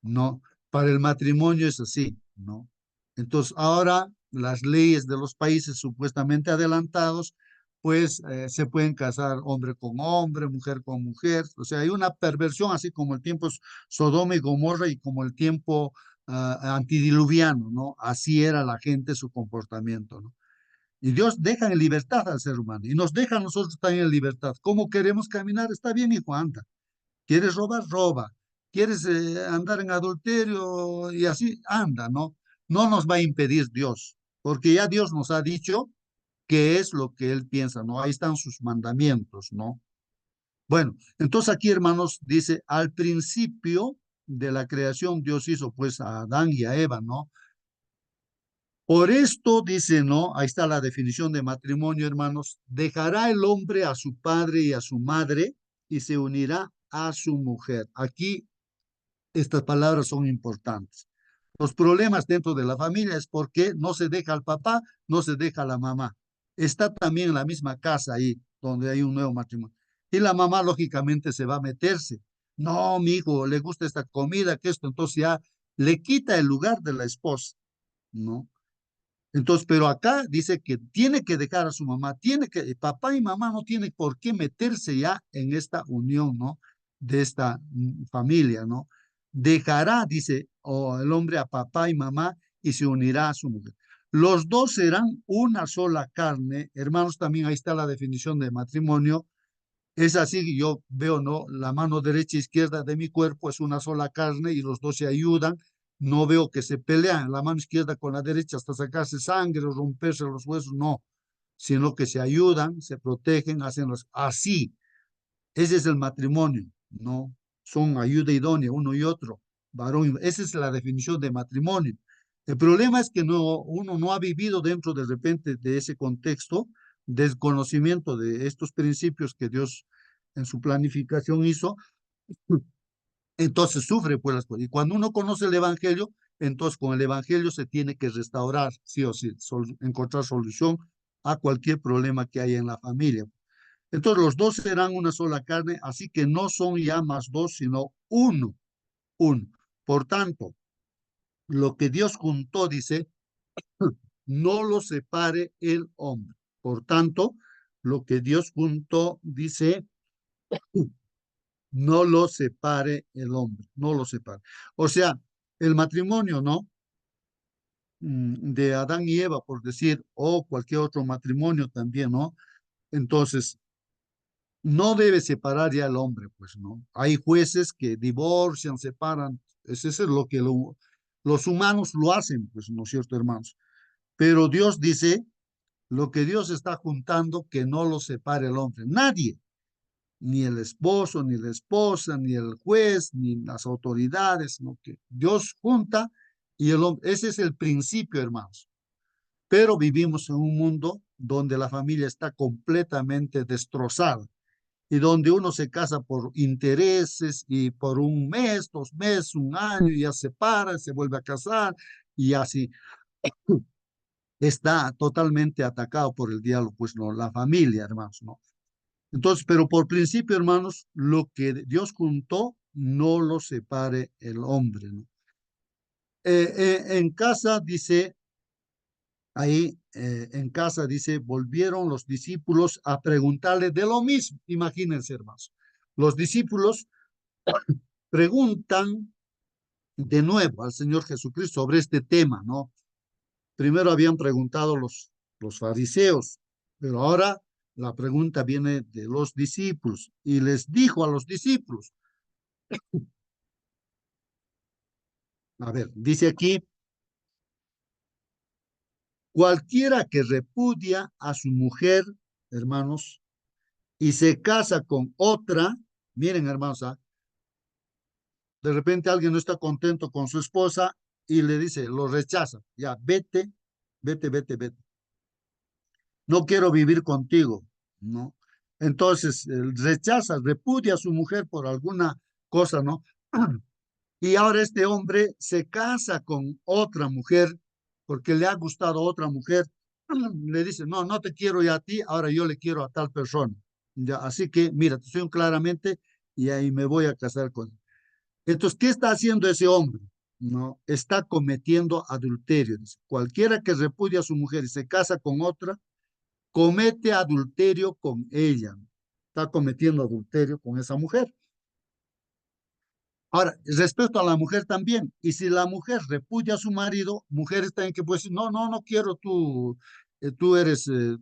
¿no? Para el matrimonio es así, ¿no? Entonces ahora las leyes de los países supuestamente adelantados, pues se pueden casar hombre con hombre, mujer con mujer, o sea, hay una perversión así como el tiempo Sodoma y Gomorra y como el tiempo antidiluviano, ¿no? Así era la gente, su comportamiento, ¿no? Y Dios deja en libertad al ser humano y nos deja a nosotros también en libertad. ¿Cómo queremos caminar? Está bien, hijo, anda. ¿Quieres robar? Roba. ¿Quieres andar en adulterio? Y así anda, ¿no? No nos va a impedir Dios, porque ya Dios nos ha dicho qué es lo que Él piensa, ¿no? Ahí están sus mandamientos, ¿no? Bueno, entonces aquí, hermanos, dice, al principio de la creación Dios hizo pues a Adán y a Eva, ¿no? Por esto dice, ¿no? Ahí está la definición de matrimonio, hermanos. Dejará el hombre a su padre y a su madre y se unirá a su mujer. Aquí estas palabras son importantes. Los problemas dentro de la familia es porque no se deja al papá, no se deja a la mamá. Está también en la misma casa ahí, donde hay un nuevo matrimonio. Y la mamá, lógicamente, se va a meterse. No, mi hijo, le gusta esta comida, que esto, entonces ya le quita el lugar de la esposa, ¿no? Entonces, pero acá dice que tiene que dejar a su mamá, papá y mamá no tienen por qué meterse ya en esta unión, ¿no? De esta familia, ¿no? Dejará, dice, el hombre a papá y mamá y se unirá a su mujer. Los dos serán una sola carne. Hermanos, también ahí está la definición de matrimonio. Es así, yo veo, ¿no? La mano derecha e izquierda de mi cuerpo es una sola carne y los dos se ayudan. No veo que se pelean la mano izquierda con la derecha hasta sacarse sangre o romperse los huesos, no, sino que se ayudan, se protegen, hacen los... Así, ese es el matrimonio, ¿no? Son ayuda idónea uno y otro, varón. Esa es la definición de matrimonio. El problema es que uno no ha vivido dentro de repente de ese contexto, desconocimiento de estos principios que Dios en su planificación hizo, entonces sufre pues las cosas. Y cuando uno conoce el Evangelio, entonces con el Evangelio se tiene que restaurar, sí o sí, encontrar solución a cualquier problema que haya en la familia. Entonces los dos serán una sola carne, así que no son ya más dos, sino uno, uno. Por tanto, lo que Dios juntó, dice, no lo separe el hombre. Por tanto, lo que Dios juntó, dice, no lo separe el hombre, no lo separe. O sea, el matrimonio, ¿no? De Adán y Eva, por decir, o cualquier otro matrimonio también, ¿no? Entonces, no debe separar ya al hombre, pues, ¿no? Hay jueces que divorcian, separan, eso es lo que los humanos lo hacen, pues, ¿no es cierto, hermanos? Pero Dios dice, lo que Dios está juntando, que no lo separe el hombre. Nadie, ni el esposo, ni la esposa, ni el juez, ni las autoridades, ¿no? Que Dios junta y el hombre, ese es el principio, hermanos. Pero vivimos en un mundo donde la familia está completamente destrozada y donde uno se casa por intereses y por un mes, 2 meses, un año, y ya se para, se vuelve a casar y así está totalmente atacado por el diablo, pues no, la familia, hermanos, ¿no? Entonces, pero por principio, hermanos, lo que Dios juntó, no lo separe el hombre, ¿no? En casa dice, ahí en casa dice, volvieron los discípulos a preguntarle de lo mismo. Imagínense, hermanos. Los discípulos preguntan de nuevo al Señor Jesucristo sobre este tema, ¿no? Primero habían preguntado los fariseos, pero ahora la pregunta viene de los discípulos y les dijo a los discípulos, a ver, dice aquí, cualquiera que repudia a su mujer, hermanos, y se casa con otra, miren, hermanos, de repente alguien no está contento con su esposa y le dice, lo rechaza, ya, vete, vete, vete, vete. No quiero vivir contigo, ¿no? Entonces, rechaza, repudia a su mujer por alguna cosa, ¿no? Y ahora este hombre se casa con otra mujer porque le ha gustado otra mujer. Le dice, no, no te quiero ya a ti, ahora yo le quiero a tal persona. Ya, así que, mira, te soy claramente y ahí me voy a casar con él. Entonces, ¿qué está haciendo ese hombre? No, está cometiendo adulterio. Dice, cualquiera que repudia a su mujer y se casa con otra, comete adulterio con ella. Está cometiendo adulterio con esa mujer. Ahora, respecto a la mujer también, y si la mujer repudia a su marido, mujeres también que pueden decir, no, no, no quiero tú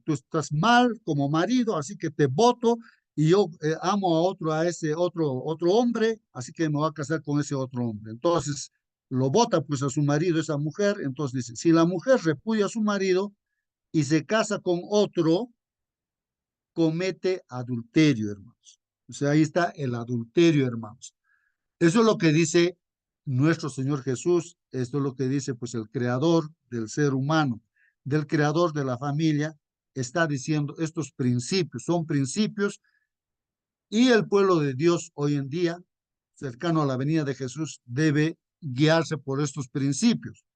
estás mal como marido, así que te voto y yo amo a otro, a ese otro hombre, así que me voy a casar con ese otro hombre. Entonces, lo vota pues a su marido, esa mujer, entonces dice, si la mujer repudia a su marido y se casa con otro, comete adulterio, hermanos. O sea, ahí está el adulterio, hermanos. Eso es lo que dice nuestro Señor Jesús, esto es lo que dice pues el creador del ser humano, del creador de la familia, está diciendo estos principios, son principios y el pueblo de Dios hoy en día, cercano a la venida de Jesús, debe guiarse por estos principios,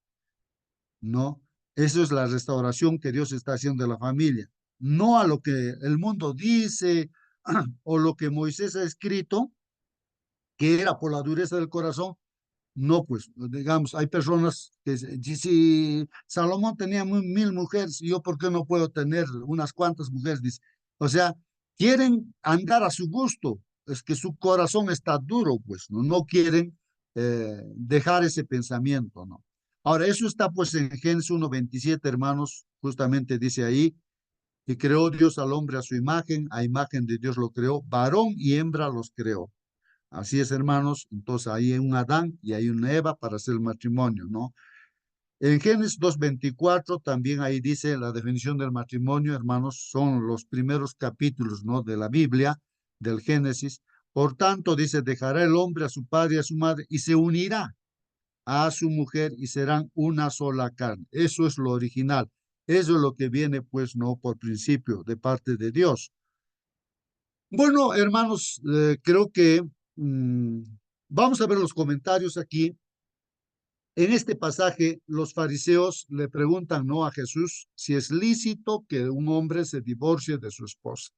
¿no? Eso es la restauración que Dios está haciendo de la familia, no a lo que el mundo dice o lo que Moisés ha escrito, que era por la dureza del corazón. No, pues, digamos, hay personas que si Salomón tenía 1000 mujeres, ¿yo por qué no puedo tener unas cuantas mujeres? Dice. O sea, quieren andar a su gusto, es que su corazón está duro, pues, no, no quieren dejar ese pensamiento, ¿no? Ahora, eso está pues en Génesis 1:27, hermanos, justamente dice ahí, que creó Dios al hombre a imagen de Dios lo creó, varón y hembra los creó. Así es, hermanos. Entonces ahí hay un Adán y hay una Eva para hacer el matrimonio, ¿no? En Génesis 2:24 también ahí dice la definición del matrimonio, hermanos, son los primeros capítulos, ¿no? De la Biblia, del Génesis. Por tanto, dice, dejará el hombre a su padre y a su madre y se unirá a su mujer y serán una sola carne. Eso es lo original. Eso es lo que viene, pues, no por principio de parte de Dios. Bueno, hermanos, creo que vamos a ver los comentarios aquí. En este pasaje, los fariseos le preguntan no a Jesús si es lícito que un hombre se divorcie de su esposa.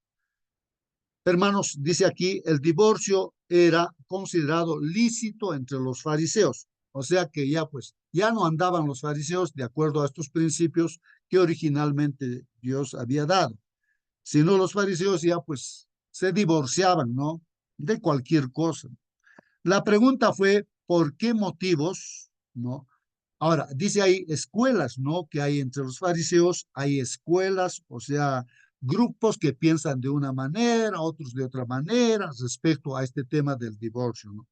Hermanos, dice aquí, el divorcio era considerado lícito entre los fariseos. O sea que ya pues, ya no andaban los fariseos de acuerdo a estos principios que originalmente Dios había dado, sino los fariseos ya pues se divorciaban, ¿no? De cualquier cosa. La pregunta fue, ¿por qué motivos, no? Ahora, dice hay escuelas, ¿no? Que hay entre los fariseos, hay escuelas, o sea, grupos que piensan de una manera, otros de otra manera respecto a este tema del divorcio, ¿no?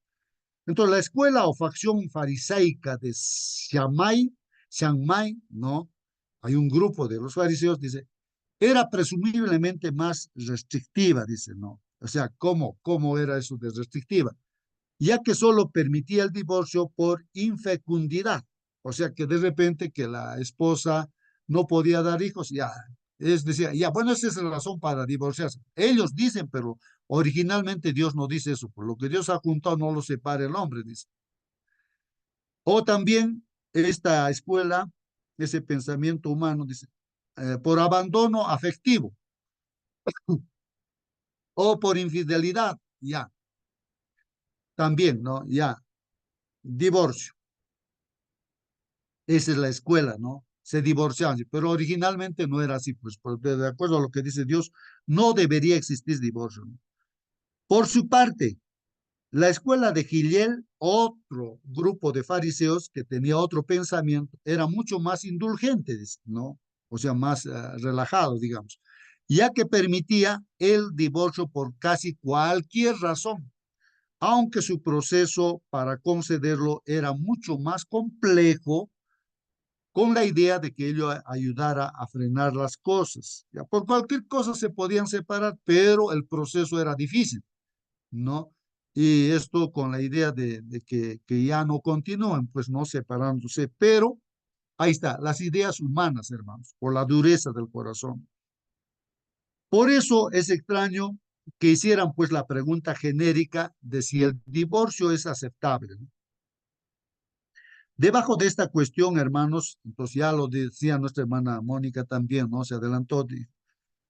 Entonces, la escuela o facción farisaica de Shammai, ¿no? Hay un grupo de los fariseos, dice, era presumiblemente más restrictiva, dice, ¿no? O sea, ¿cómo era eso de restrictiva? Ya que solo permitía el divorcio por infecundidad. O sea, que de repente que la esposa no podía dar hijos, ya, es decir, ya, bueno, esa es la razón para divorciarse. Ellos dicen, pero originalmente Dios no dice eso. Por lo que Dios ha juntado, no lo separa el hombre, dice. O también esta escuela, ese pensamiento humano, dice, por abandono afectivo o por infidelidad, ya, también, ¿no? Ya, divorcio. Esa es la escuela, ¿no? Se divorciaban, pero originalmente no era así, pues de acuerdo a lo que dice Dios, no debería existir divorcio, ¿no? Por su parte, la escuela de Hillel, otro grupo de fariseos que tenía otro pensamiento, era mucho más indulgente, ¿no? O sea, más relajado, digamos, ya que permitía el divorcio por casi cualquier razón, aunque su proceso para concederlo era mucho más complejo, con la idea de que ello ayudara a frenar las cosas. Ya por cualquier cosa se podían separar, pero el proceso era difícil, ¿no? Y esto con la idea de que ya no continúen, pues no separándose, pero ahí está, las ideas humanas, hermanos, por la dureza del corazón. Por eso es extraño que hicieran pues la pregunta genérica de si el divorcio es aceptable, ¿no? Debajo de esta cuestión, hermanos, entonces ya lo decía nuestra hermana Mónica también, ¿no? Se adelantó.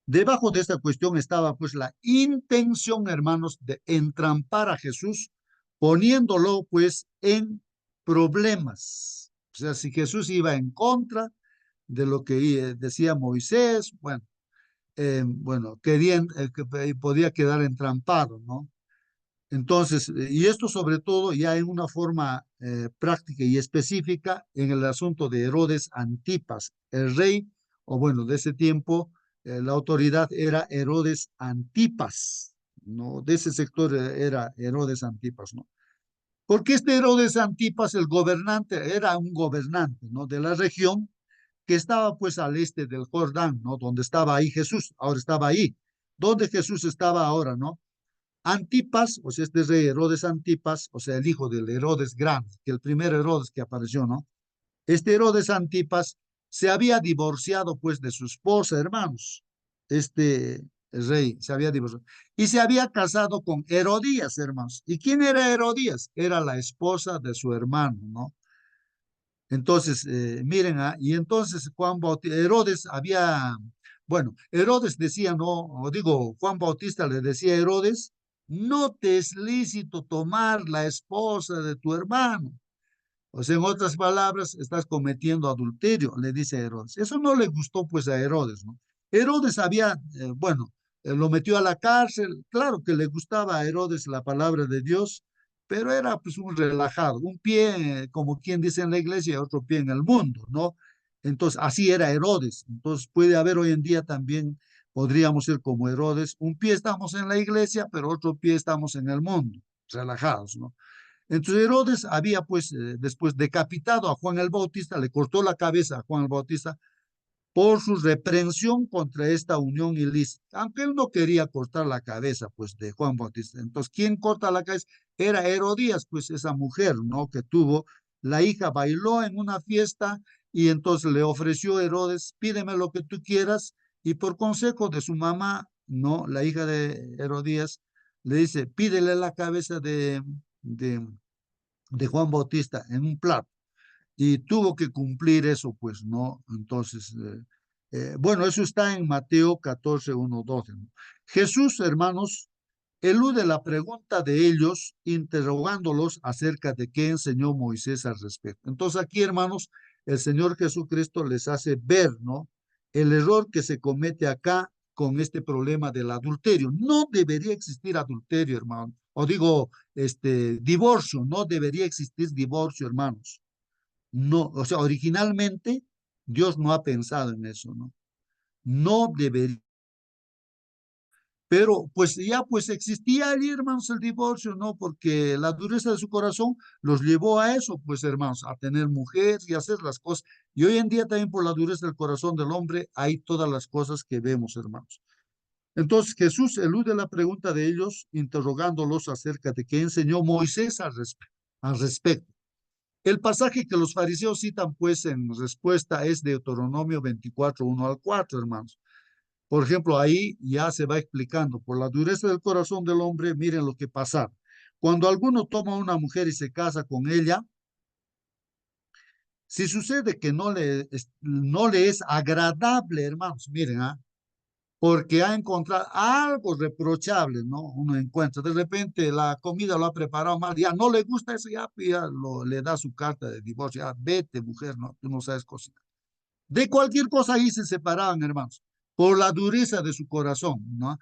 Debajo de esta cuestión estaba pues la intención, hermanos, de entrampar a Jesús, poniéndolo pues en problemas. O sea, si Jesús iba en contra de lo que decía Moisés, bueno, que podía quedar entrampado, ¿no? Entonces, y esto sobre todo ya en una forma práctica y específica en el asunto de Herodes Antipas, el rey, o bueno, de ese tiempo, la autoridad era Herodes Antipas, ¿no? De ese sector era Herodes Antipas, ¿no? Porque este Herodes Antipas, el gobernante, era un gobernante, ¿no? De la región que estaba pues al este del Jordán, ¿no? Donde estaba ahí Jesús, ahora estaba ahí. ¿Dónde Jesús estaba ahora, no? Antipas, o sea, este rey Herodes Antipas, o sea, el hijo del Herodes Grande, que el primer Herodes que apareció, ¿no? Este Herodes Antipas se había divorciado, pues, de su esposa, hermanos. Este rey se había divorciado. Y se había casado con Herodías, hermanos. ¿Y quién era Herodías? Era la esposa de su hermano, ¿no? Entonces, miren, y entonces Herodes había, bueno, Herodes decía, no, o digo, Juan Bautista le decía a Herodes, no te es lícito tomar la esposa de tu hermano. O sea, en otras palabras, estás cometiendo adulterio, le dice a Herodes. Eso no le gustó pues a Herodes, ¿no? Herodes había, lo metió a la cárcel. Claro que le gustaba a Herodes la palabra de Dios, pero era pues un relajado, un pie, como quien dice en la iglesia, otro pie en el mundo, ¿no? Entonces, así era Herodes. Entonces, puede haber hoy en día también, podríamos ser como Herodes, un pie estamos en la iglesia, pero otro pie estamos en el mundo, relajados, ¿no? Entonces Herodes había pues después decapitado a Juan el Bautista, le cortó la cabeza a Juan el Bautista por su reprensión contra esta unión ilícita, aunque él no quería cortar la cabeza pues de Juan Bautista. Entonces, ¿quién corta la cabeza? Era Herodías, pues esa mujer, ¿no? Que tuvo, la hija bailó en una fiesta y entonces le ofreció Herodes, pídeme lo que tú quieras, y por consejo de su mamá, ¿no? La hija de Herodías, le dice, pídele la cabeza de, de Juan Bautista en un plato y tuvo que cumplir eso, pues, ¿no? Entonces, bueno, eso está en Mateo 14, 1, 12, ¿no? Jesús, hermanos, elude la pregunta de ellos, interrogándolos acerca de qué enseñó Moisés al respecto. Entonces aquí, hermanos, el Señor Jesucristo les hace ver, ¿no?, el error que se comete acá con este problema del adulterio. No debería existir adulterio, hermano. O digo, divorcio. No debería existir divorcio, hermanos. No, o sea, originalmente Dios no ha pensado en eso, ¿no? No debería. Pero pues ya pues existía allí, hermanos, el divorcio, ¿no? Porque la dureza de su corazón los llevó a eso, pues, hermanos, a tener mujer y a hacer las cosas. Y hoy en día también por la dureza del corazón del hombre hay todas las cosas que vemos, hermanos. Entonces Jesús elude la pregunta de ellos, interrogándolos acerca de qué enseñó Moisés al respecto. El pasaje que los fariseos citan, pues, en respuesta es de Deuteronomio 24, 1 al 4, hermanos. Por ejemplo, ahí ya se va explicando, por la dureza del corazón del hombre, miren lo que pasa. Cuando alguno toma a una mujer y se casa con ella, si sucede que no le es agradable, hermanos, miren, porque ha encontrado algo reprochable, ¿no? Uno encuentra, de repente la comida lo ha preparado mal, ya no le gusta eso, ya le da su carta de divorcio, ya vete, mujer, no, tú no sabes cocinar. De cualquier cosa ahí se separaban, hermanos, por la dureza de su corazón, ¿no?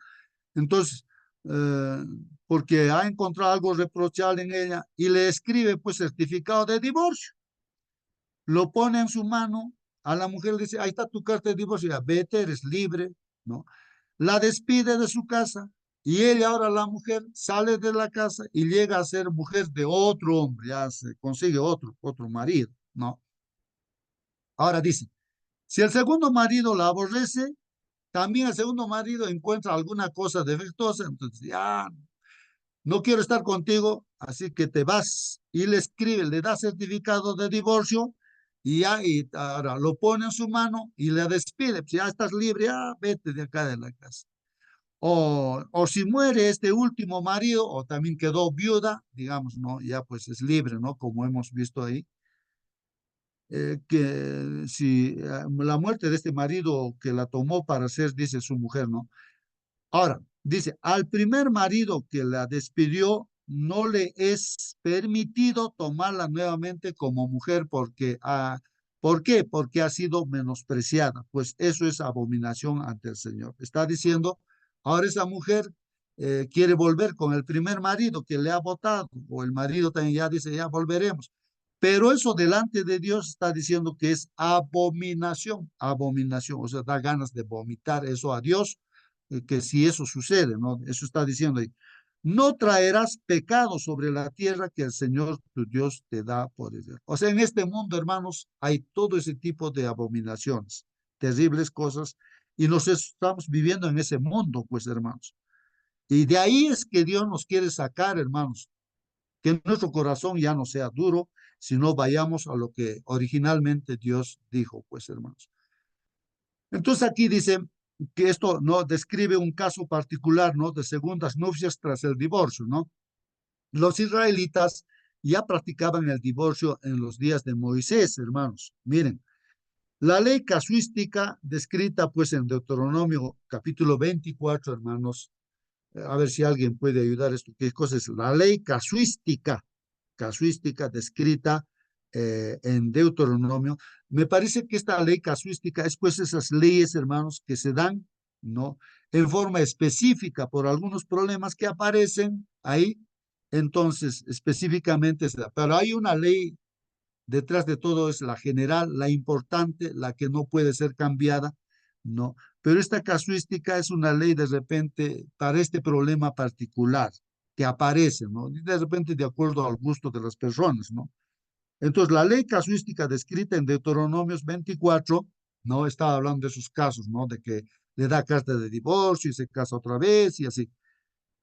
Entonces, eh, porque ha encontrado algo reprochable en ella y le escribe pues certificado de divorcio. Lo pone en su mano, a la mujer le dice, ahí está tu carta de divorcio, ya vete, eres libre, ¿no? La despide de su casa y ella ahora, la mujer, sale de la casa y llega a ser mujer de otro hombre, ya se consigue otro marido, ¿no? Ahora dice, si el segundo marido la aborrece, también el segundo marido encuentra alguna cosa defectuosa, entonces ya no quiero estar contigo, así que te vas. Y le escribe, le da certificado de divorcio y ya y ahora lo pone en su mano y le despide. Pues ya estás libre, ya vete de acá de la casa. O si muere este último marido o también quedó viuda, digamos, ¿no? Ya pues es libre, ¿no? Como hemos visto ahí. Que si la muerte de este marido que la tomó para ser, dice su mujer, ¿no? Ahora, dice, al primer marido que la despidió, no le es permitido tomarla nuevamente como mujer porque, ¿por qué? Porque ha sido menospreciada. Pues eso es abominación ante el Señor. Está diciendo, ahora esa mujer quiere volver con el primer marido que le ha votado, o el marido también ya dice, ya volveremos. Pero eso delante de Dios está diciendo que es abominación, abominación, o sea, da ganas de vomitar eso a Dios, que si eso sucede, ¿no? Eso está diciendo ahí. No traerás pecado sobre la tierra que el Señor tu Dios te da por heredad. O sea, en este mundo, hermanos, hay todo ese tipo de abominaciones, terribles cosas, y nos estamos viviendo en ese mundo, pues, hermanos. Y de ahí es que Dios nos quiere sacar, hermanos, que nuestro corazón ya no sea duro, sino vayamos a lo que originalmente Dios dijo, pues, hermanos. Entonces aquí dice que esto no describe un caso particular, ¿no? De segundas nupcias tras el divorcio, ¿no? Los israelitas ya practicaban el divorcio en los días de Moisés, hermanos. Miren, la ley casuística descrita pues en Deuteronomio capítulo 24, hermanos, a ver si alguien puede ayudar esto. ¿Qué cosa es la ley casuística? Casuística descrita en Deuteronomio. Me parece que esta ley casuística es pues esas leyes, hermanos, que se dan, ¿no? En forma específica por algunos problemas que aparecen ahí. Entonces, específicamente se da. Pero hay una ley detrás de todo, es la general, la importante, la que no puede ser cambiada, ¿no? Pero esta casuística es una ley de repente para este problema particular que aparece, ¿no? De repente de acuerdo al gusto de las personas, ¿no? Entonces, la ley casuística descrita en Deuteronomios 24, ¿no? Estaba hablando de esos casos, ¿no? De que le da carta de divorcio y se casa otra vez y así.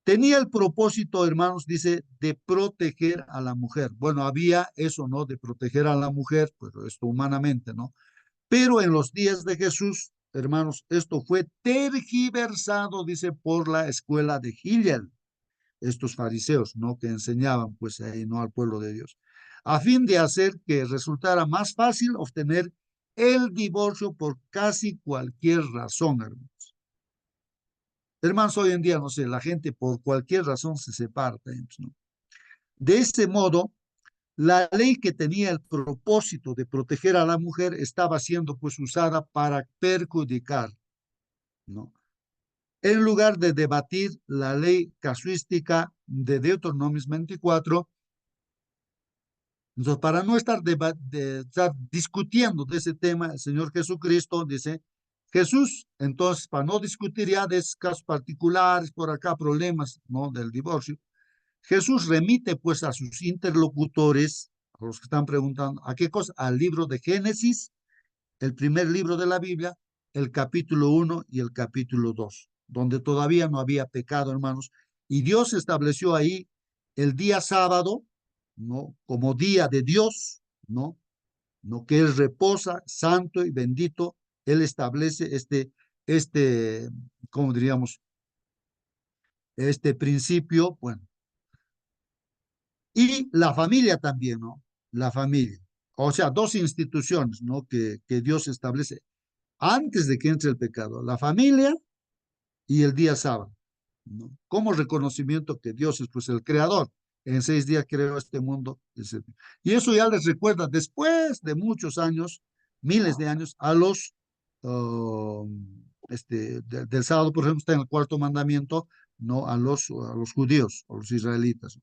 Tenía el propósito, hermanos, dice, de proteger a la mujer. Bueno, había eso, ¿no? De proteger a la mujer, pues esto humanamente, ¿no? Pero en los días de Jesús, hermanos, esto fue tergiversado, dice, por la escuela de Hillel, estos fariseos, ¿no? Que enseñaban, pues, ahí, ¿no? Al pueblo de Dios, a fin de hacer que resultara más fácil obtener el divorcio por casi cualquier razón, hermanos. Hermanos, hoy en día, no sé, la gente por cualquier razón se separa, ¿no? De ese modo, la ley que tenía el propósito de proteger a la mujer estaba siendo pues usada para perjudicar, ¿no? En lugar de debatir la ley casuística de Deuteronomio 24, entonces, para no estar discutiendo de ese tema, el Señor Jesucristo dice, Jesús, entonces, para no discutir ya de esos casos particulares, por acá problemas, ¿no? Del divorcio, Jesús remite pues a sus interlocutores, a los que están preguntando, ¿a qué cosa? Al libro de Génesis, el primer libro de la Biblia, el capítulo 1 y el capítulo 2, donde todavía no había pecado, hermanos, y Dios estableció ahí el día sábado, ¿no? Como día de Dios, ¿no? ¿No? Que Él reposa, santo y bendito, Él establece ¿cómo diríamos? Este principio, bueno, y la familia también, ¿no? La familia. O sea, dos instituciones, ¿no? Que Dios establece antes de que entre el pecado. La familia y el día sábado, ¿no? Como reconocimiento que Dios es pues el creador. En 6 días creó este mundo. Y eso ya les recuerda después de muchos años, miles de años, a los, del sábado, por ejemplo, está en el cuarto mandamiento, ¿no? A los judíos, a los israelitas.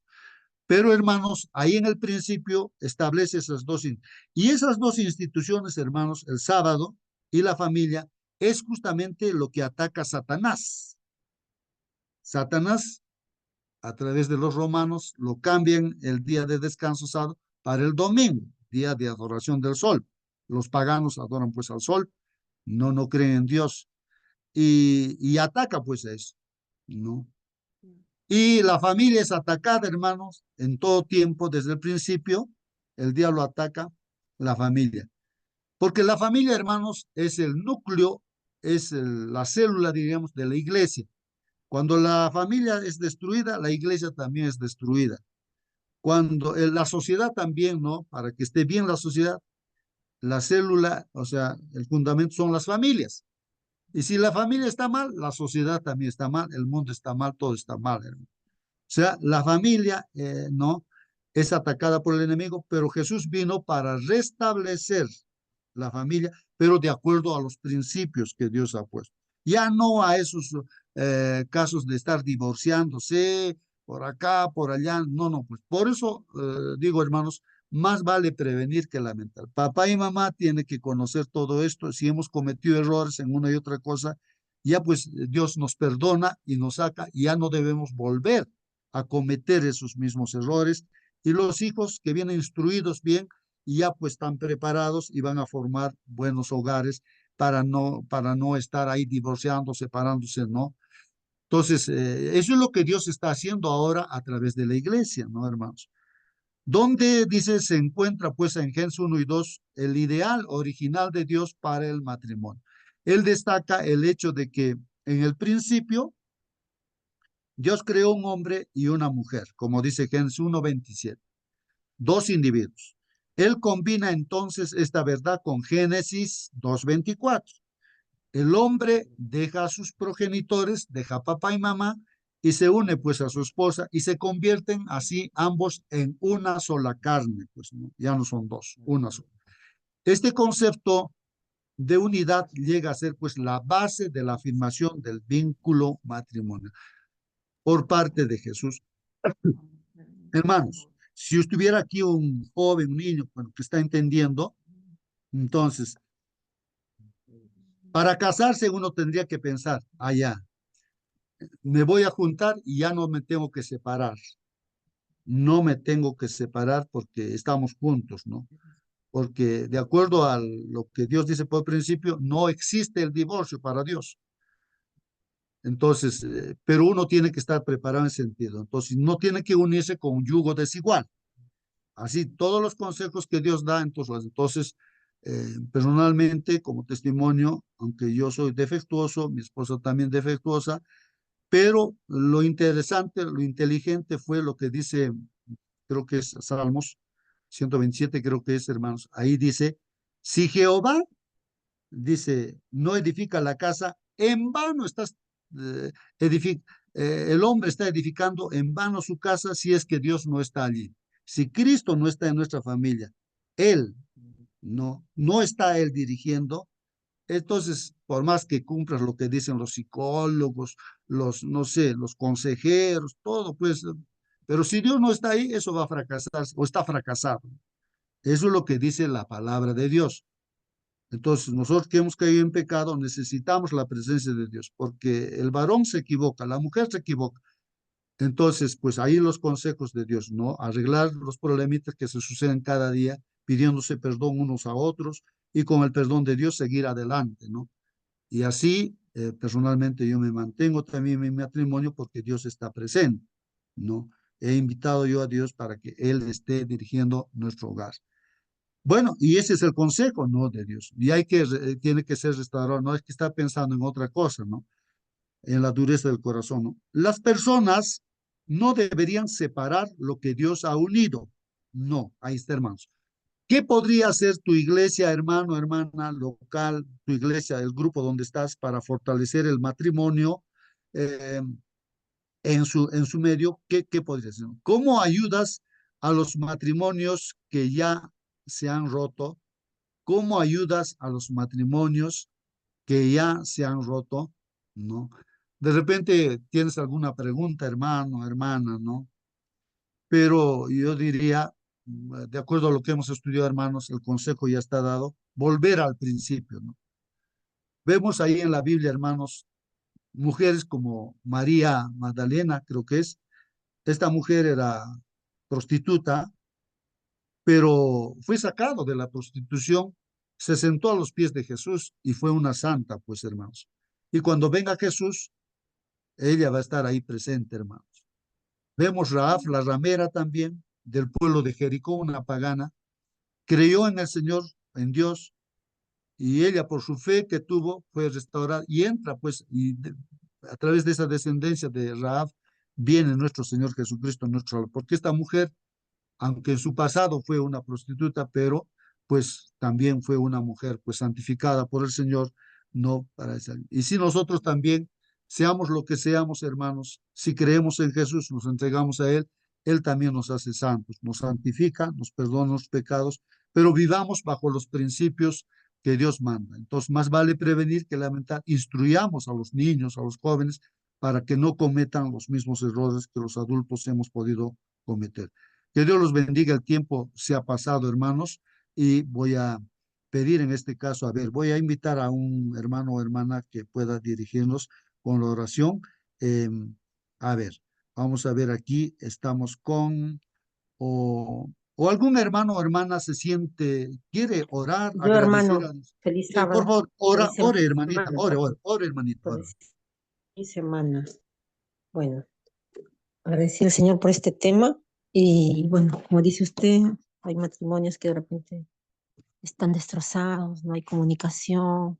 Pero, hermanos, ahí en el principio establece esas dos, y esas dos instituciones, hermanos, el sábado y la familia, es justamente lo que ataca Satanás. Satanás, a través de los romanos, lo cambian el día de descanso sábado para el domingo, día de adoración del sol. Los paganos adoran pues al sol, no creen en Dios, y ataca pues eso, ¿no? Y la familia es atacada, hermanos, en todo tiempo, desde el principio, el diablo ataca la familia. Porque la familia, hermanos, es el núcleo, es la célula, diríamos, de la iglesia. Cuando la familia es destruida, la iglesia también es destruida. Cuando la sociedad también, ¿no? Para que esté bien la sociedad, la célula, o sea, el fundamento son las familias. Y si la familia está mal, la sociedad también está mal, el mundo está mal, todo está mal, hermano. O sea, la familia, ¿no? Es atacada por el enemigo, pero Jesús vino para restablecer la familia, pero de acuerdo a los principios que Dios ha puesto. Ya no a esos casos de estar divorciándose por acá, por allá. No, pues por eso digo, hermanos, más vale prevenir que lamentar. Papá y mamá tienen que conocer todo esto. Si hemos cometido errores en una y otra cosa, ya pues Dios nos perdona y nos saca, y ya no debemos volver a cometer esos mismos errores. Y los hijos que vienen instruidos bien, y ya pues están preparados y van a formar buenos hogares para no estar ahí divorciando, separándose, ¿no? Entonces, eso es lo que Dios está haciendo ahora a través de la iglesia, ¿no, hermanos? Donde dice, se encuentra pues en Génesis 1 y 2 el ideal original de Dios para el matrimonio. Él destaca el hecho de que en el principio Dios creó un hombre y una mujer, como dice Génesis 1:27, dos individuos. Él combina entonces esta verdad con Génesis 2:24. El hombre deja a sus progenitores, deja a papá y mamá, y se une pues a su esposa, y se convierten así ambos en una sola carne, pues ¿no? Ya no son dos, una sola. Este concepto de unidad llega a ser pues la base de la afirmación del vínculo matrimonial por parte de Jesús. Hermanos, si estuviera aquí un joven, un niño, bueno, que está entendiendo, entonces, para casarse uno tendría que pensar, allá, me voy a juntar y ya no me tengo que separar. No me tengo que separar porque estamos juntos, ¿no? Porque de acuerdo a lo que Dios dice por principio, no existe el divorcio para Dios. Entonces, pero uno tiene que estar preparado en ese sentido. Entonces, no tiene que unirse con un yugo desigual. Así, todos los consejos que Dios da, entonces personalmente, como testimonio, aunque yo soy defectuoso, mi esposa también defectuosa, pero lo interesante, lo inteligente fue lo que dice, creo que es Salmos 127, creo que es, hermanos. Ahí dice, si Jehová, dice, no edifica la casa, en vano estás el hombre está edificando en vano su casa si es que Dios no está allí. Si Cristo no está en nuestra familia, Él no está Él dirigiendo, entonces, por más que cumplas lo que dicen los psicólogos, no sé, los consejeros, todo, pues, pero si Dios no está ahí, eso va a fracasar o está fracasado. Eso es lo que dice la palabra de Dios. Entonces, nosotros que hemos caído en pecado necesitamos la presencia de Dios, porque el varón se equivoca, la mujer se equivoca. Entonces, pues ahí los consejos de Dios, ¿no? Arreglar los problemitas que se suceden cada día, pidiéndose perdón unos a otros y con el perdón de Dios seguir adelante, ¿no? Y así, personalmente, yo me mantengo también en mi matrimonio porque Dios está presente, ¿no? He invitado yo a Dios para que Él esté dirigiendo nuestro hogar. Bueno, y ese es el consejo, ¿no? De Dios. Y tiene que ser restaurado, no es que está pensando en otra cosa, ¿no? En la dureza del corazón, ¿no? Las personas no deberían separar lo que Dios ha unido. No, ahí está, hermanos. ¿Qué podría hacer tu iglesia, hermano, hermana, local, tu iglesia, el grupo donde estás para fortalecer el matrimonio en su medio? ¿Qué podría hacer? ¿Cómo ayudas a los matrimonios que ya se han roto? ¿Cómo ayudas a los matrimonios que ya se han roto? ¿No? De repente tienes alguna pregunta, hermano, hermana, ¿no? Pero yo diría, de acuerdo a lo que hemos estudiado, hermanos, el consejo ya está dado, volver al principio, ¿no? Vemos ahí en la Biblia, hermanos, mujeres como María Magdalena, creo que es. Esta mujer era prostituta, pero fue sacado de la prostitución, se sentó a los pies de Jesús y fue una santa, pues, hermanos. Y cuando venga Jesús, ella va a estar ahí presente, hermanos. Vemos Raab, la ramera también, del pueblo de Jericó, una pagana, creyó en el Señor, en Dios, y ella por su fe que tuvo fue restaurada y entra, pues, a través de esa descendencia de Raab viene nuestro Señor Jesucristo, porque esta mujer, aunque en su pasado fue una prostituta, pero pues también fue una mujer pues santificada por el Señor, no para esa. Y si nosotros también seamos lo que seamos, hermanos, si creemos en Jesús, nos entregamos a Él, Él también nos hace santos, nos santifica, nos perdona los pecados, pero vivamos bajo los principios que Dios manda. Entonces, más vale prevenir que lamentar. Instruyamos a los niños, a los jóvenes, para que no cometan los mismos errores que los adultos hemos podido cometer. Que Dios los bendiga, el tiempo se ha pasado, hermanos, y voy a pedir en este caso, a ver, voy a invitar a un hermano o hermana que pueda dirigirnos con la oración. Eh, a ver, vamos a ver aquí, estamos con, o algún hermano o hermana se siente, quiere orar, Yo, agradecer hermano, a Dios. feliz Por sábado, favor, feliz ore, hermanita, semana, ore, hermanita, ore. feliz semana. Bueno, agradecer al Señor por este tema y bueno, como dice usted, hay matrimonios que de repente están destrozados, no hay comunicación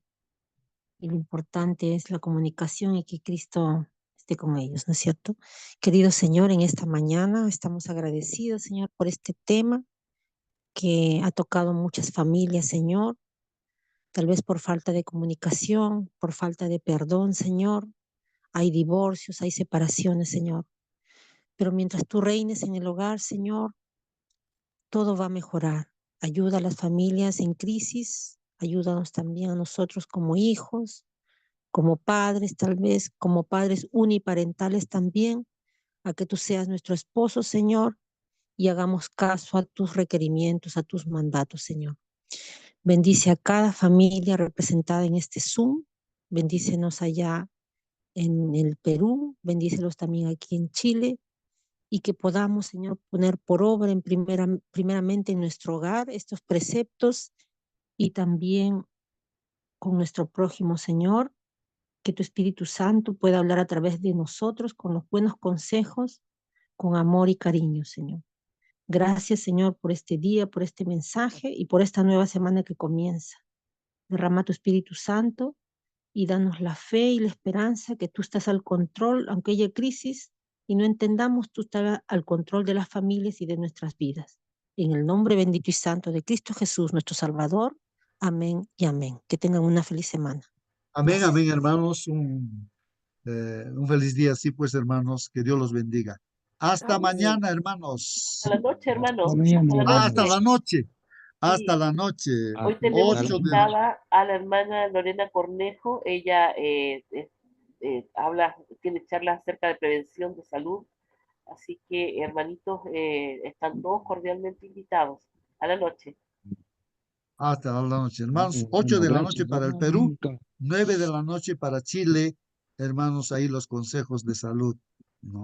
y lo importante es la comunicación y que Cristo esté con ellos, ¿no es cierto? Querido Señor, en esta mañana estamos agradecidos, Señor, por este tema que ha tocado muchas familias, Señor, tal vez por falta de comunicación, por falta de perdón, Señor. Hay divorcios, hay separaciones, Señor. Pero mientras tú reines en el hogar, Señor, todo va a mejorar. Ayuda a las familias en crisis, ayúdanos también a nosotros como hijos, como padres, tal vez como padres uniparentales también, a que tú seas nuestro esposo, Señor, y hagamos caso a tus requerimientos, a tus mandatos, Señor. Bendice a cada familia representada en este Zoom. Bendícenos allá en el Perú, bendícelos también aquí en Chile y que podamos, Señor, poner por obra primeramente en nuestro hogar estos preceptos y también con nuestro prójimo, Señor, que tu Espíritu Santo pueda hablar a través de nosotros con los buenos consejos, con amor y cariño, Señor. Gracias, Señor, por este día, por este mensaje y por esta nueva semana que comienza. Derrama tu Espíritu Santo y danos la fe y la esperanza que tú estás al control, aunque haya crisis y no entendamos, tú estás al control de las familias y de nuestras vidas. En el nombre bendito y santo de Cristo Jesús, nuestro Salvador. Amén y amén. Que tengan una feliz semana. Amén, Gracias. amén, hermanos. Un feliz día, sí, pues, hermanos, que Dios los bendiga. Hasta Amén. mañana, Hasta hermanos. la noche, hermano. Hasta mañana, Hasta la hermano. Hasta noche. la noche. Hasta Sí. la noche. Hoy tenemos 8 de la invitada a la hermana Lorena Cornejo. Ella tiene charlas acerca de prevención de salud. Así que, hermanitos, están todos cordialmente invitados. A la noche. hasta la noche, hermanos. 8 Bueno, de la noche gracias, para el Perú, hermanito. 9 de la noche para Chile. Hermanos, ahí los consejos de salud.